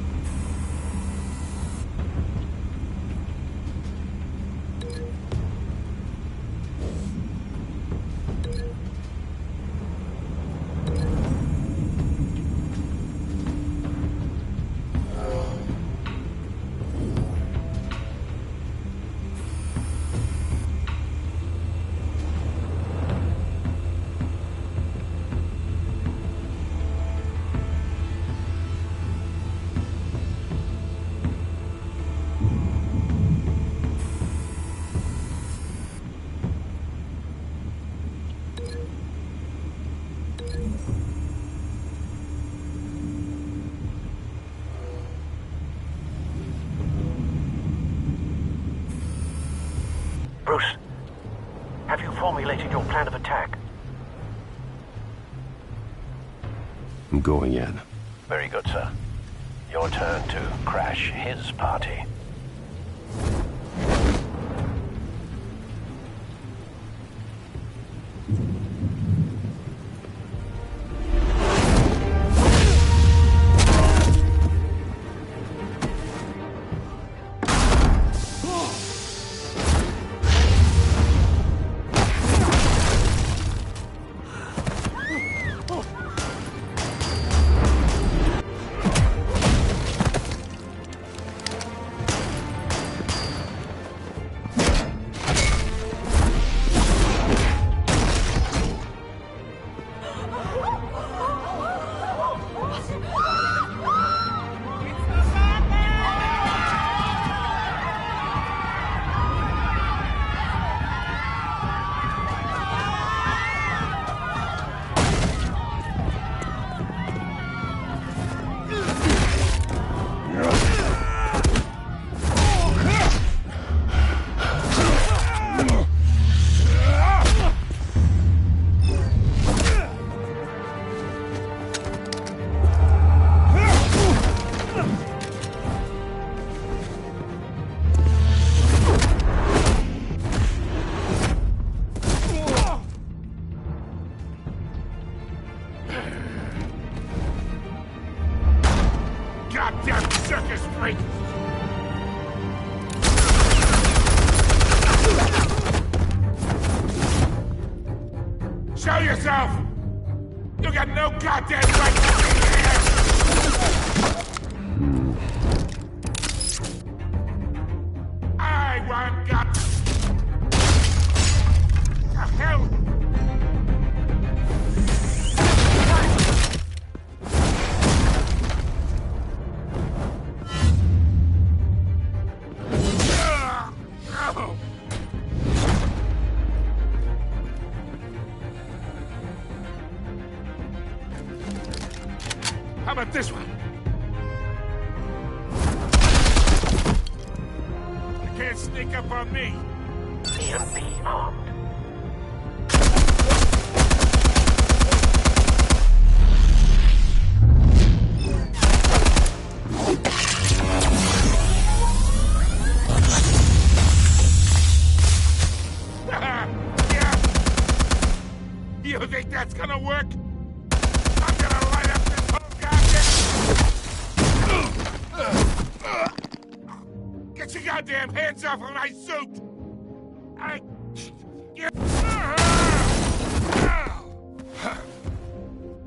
Bruce, have you formulated your plan of attack? I'm going in. Very good, sir. Your turn to crash his party. yourself! You got no goddamn right to be here! I want guts! The hell? How about this one? You can't sneak up on me. EMP armed. Yeah. You think that's gonna work? I'm gonna light up this whole goddamn... Get your goddamn hands off of my suit!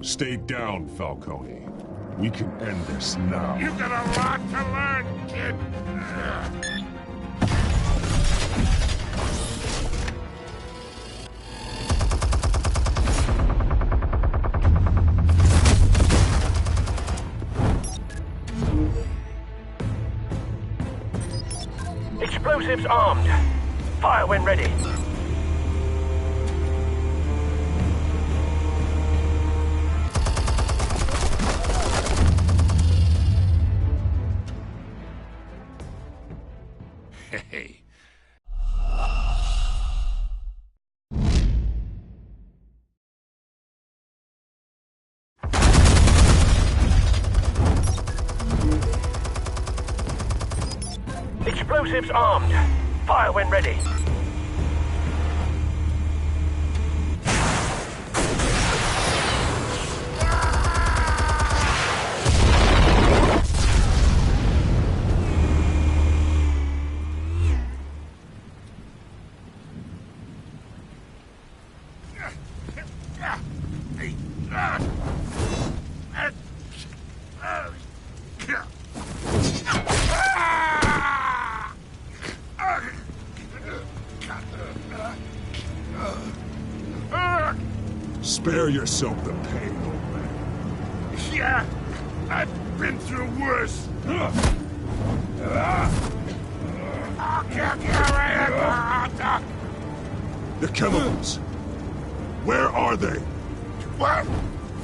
Stay down, Falcone. We can end this now. You got a lot to learn, kid. Explosives armed. Fire when ready. Hey. Explosives armed. Fire when ready. Spare yourself the pain, old man. Yeah, I've been through worse. I'll kill you right. The chemicals. Where are they? What?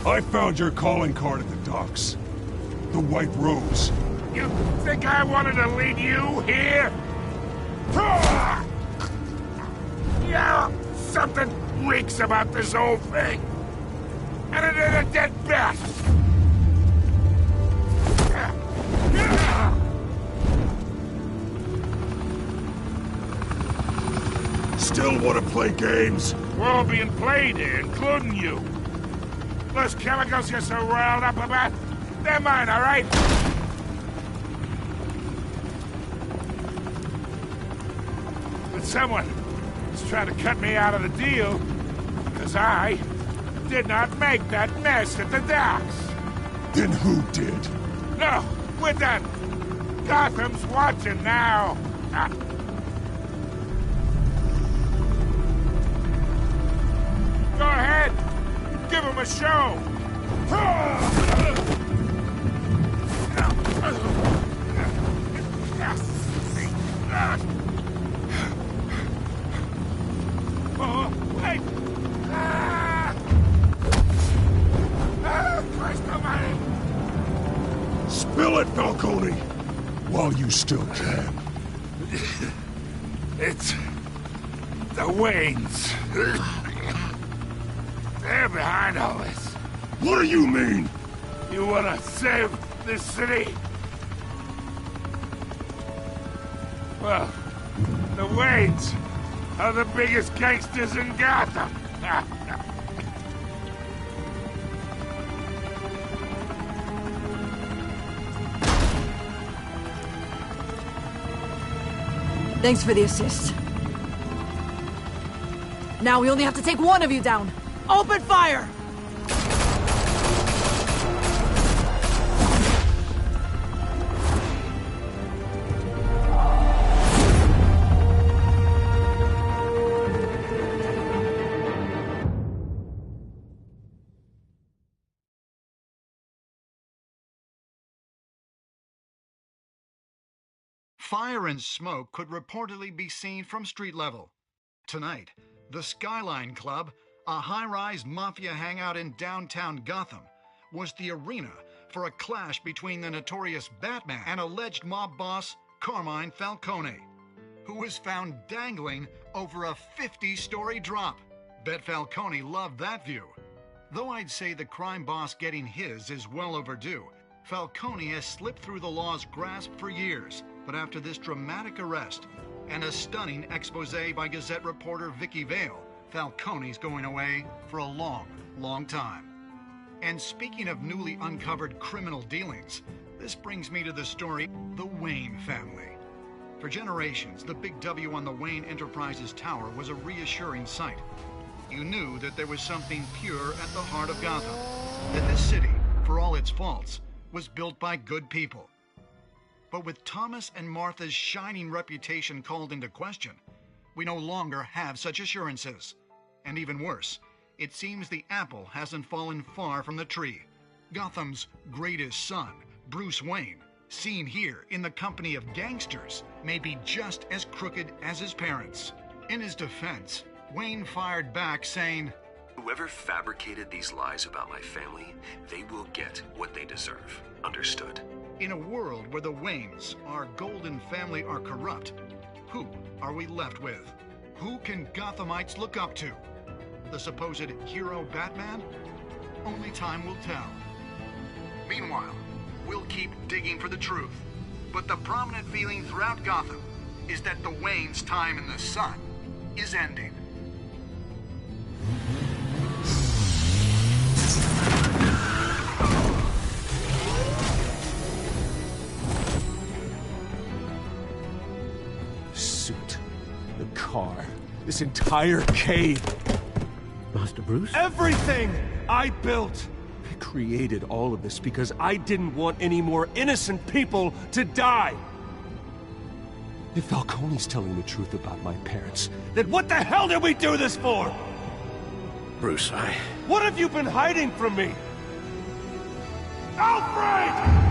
I found your calling card at the docks. The White Rose. You think I wanted to lead you here? Yeah, something reeks about this whole thing. And it ain't a dead bat. Still want to play games? We're all being played here, including you. Those chemicals you're so riled up about, they're mine, all right? But someone is trying to cut me out of the deal because I did not make that mess at the docks. Then who did? No, we're done. Gotham's watching now. Go ahead. Give him a show. Oh, wait. Christ almighty. Spill it, Falcone! While you still can. It's the Waynes. They're behind all this. What do you mean? You wanna save this city? Well, the Waynes are the biggest gangsters in Gotham. Thanks for the assist. Now we only have to take one of you down. Open fire! Fire and smoke could reportedly be seen from street level. Tonight, the Skyline Club, a high-rise mafia hangout in downtown Gotham, was the arena for a clash between the notorious Batman and alleged mob boss Carmine Falcone, who was found dangling over a 50-story drop. Bet Falcone loved that view. Though I'd say the crime boss getting his is well overdue, Falcone has slipped through the law's grasp for years. But after this dramatic arrest and a stunning expose by Gazette reporter Vicky Vale, Falcone's going away for a long, long time. And speaking of newly uncovered criminal dealings, this brings me to the story, the Wayne family. For generations, the big W on the Wayne Enterprises Tower was a reassuring sight. You knew that there was something pure at the heart of Gotham, that this city, for all its faults, was built by good people. But with Thomas and Martha's shining reputation called into question, we no longer have such assurances. And even worse, it seems the apple hasn't fallen far from the tree. Gotham's greatest son, Bruce Wayne, seen here in the company of gangsters, may be just as crooked as his parents. In his defense, Wayne fired back saying, "Whoever fabricated these lies about my family, they will get what they deserve. Understood?" In a world where the Waynes, our golden family, are corrupt, who are we left with? Who can Gothamites look up to? The supposed hero Batman? Only time will tell. Meanwhile, we'll keep digging for the truth. But the prominent feeling throughout Gotham is that the Waynes' time in the sun is ending. Suit, the car, this entire cave. Master Bruce? Everything I built! I created all of this because I didn't want any more innocent people to die! If Falcone's telling the truth about my parents, then what the hell did we do this for? Bruce, What have you been hiding from me? Alfred!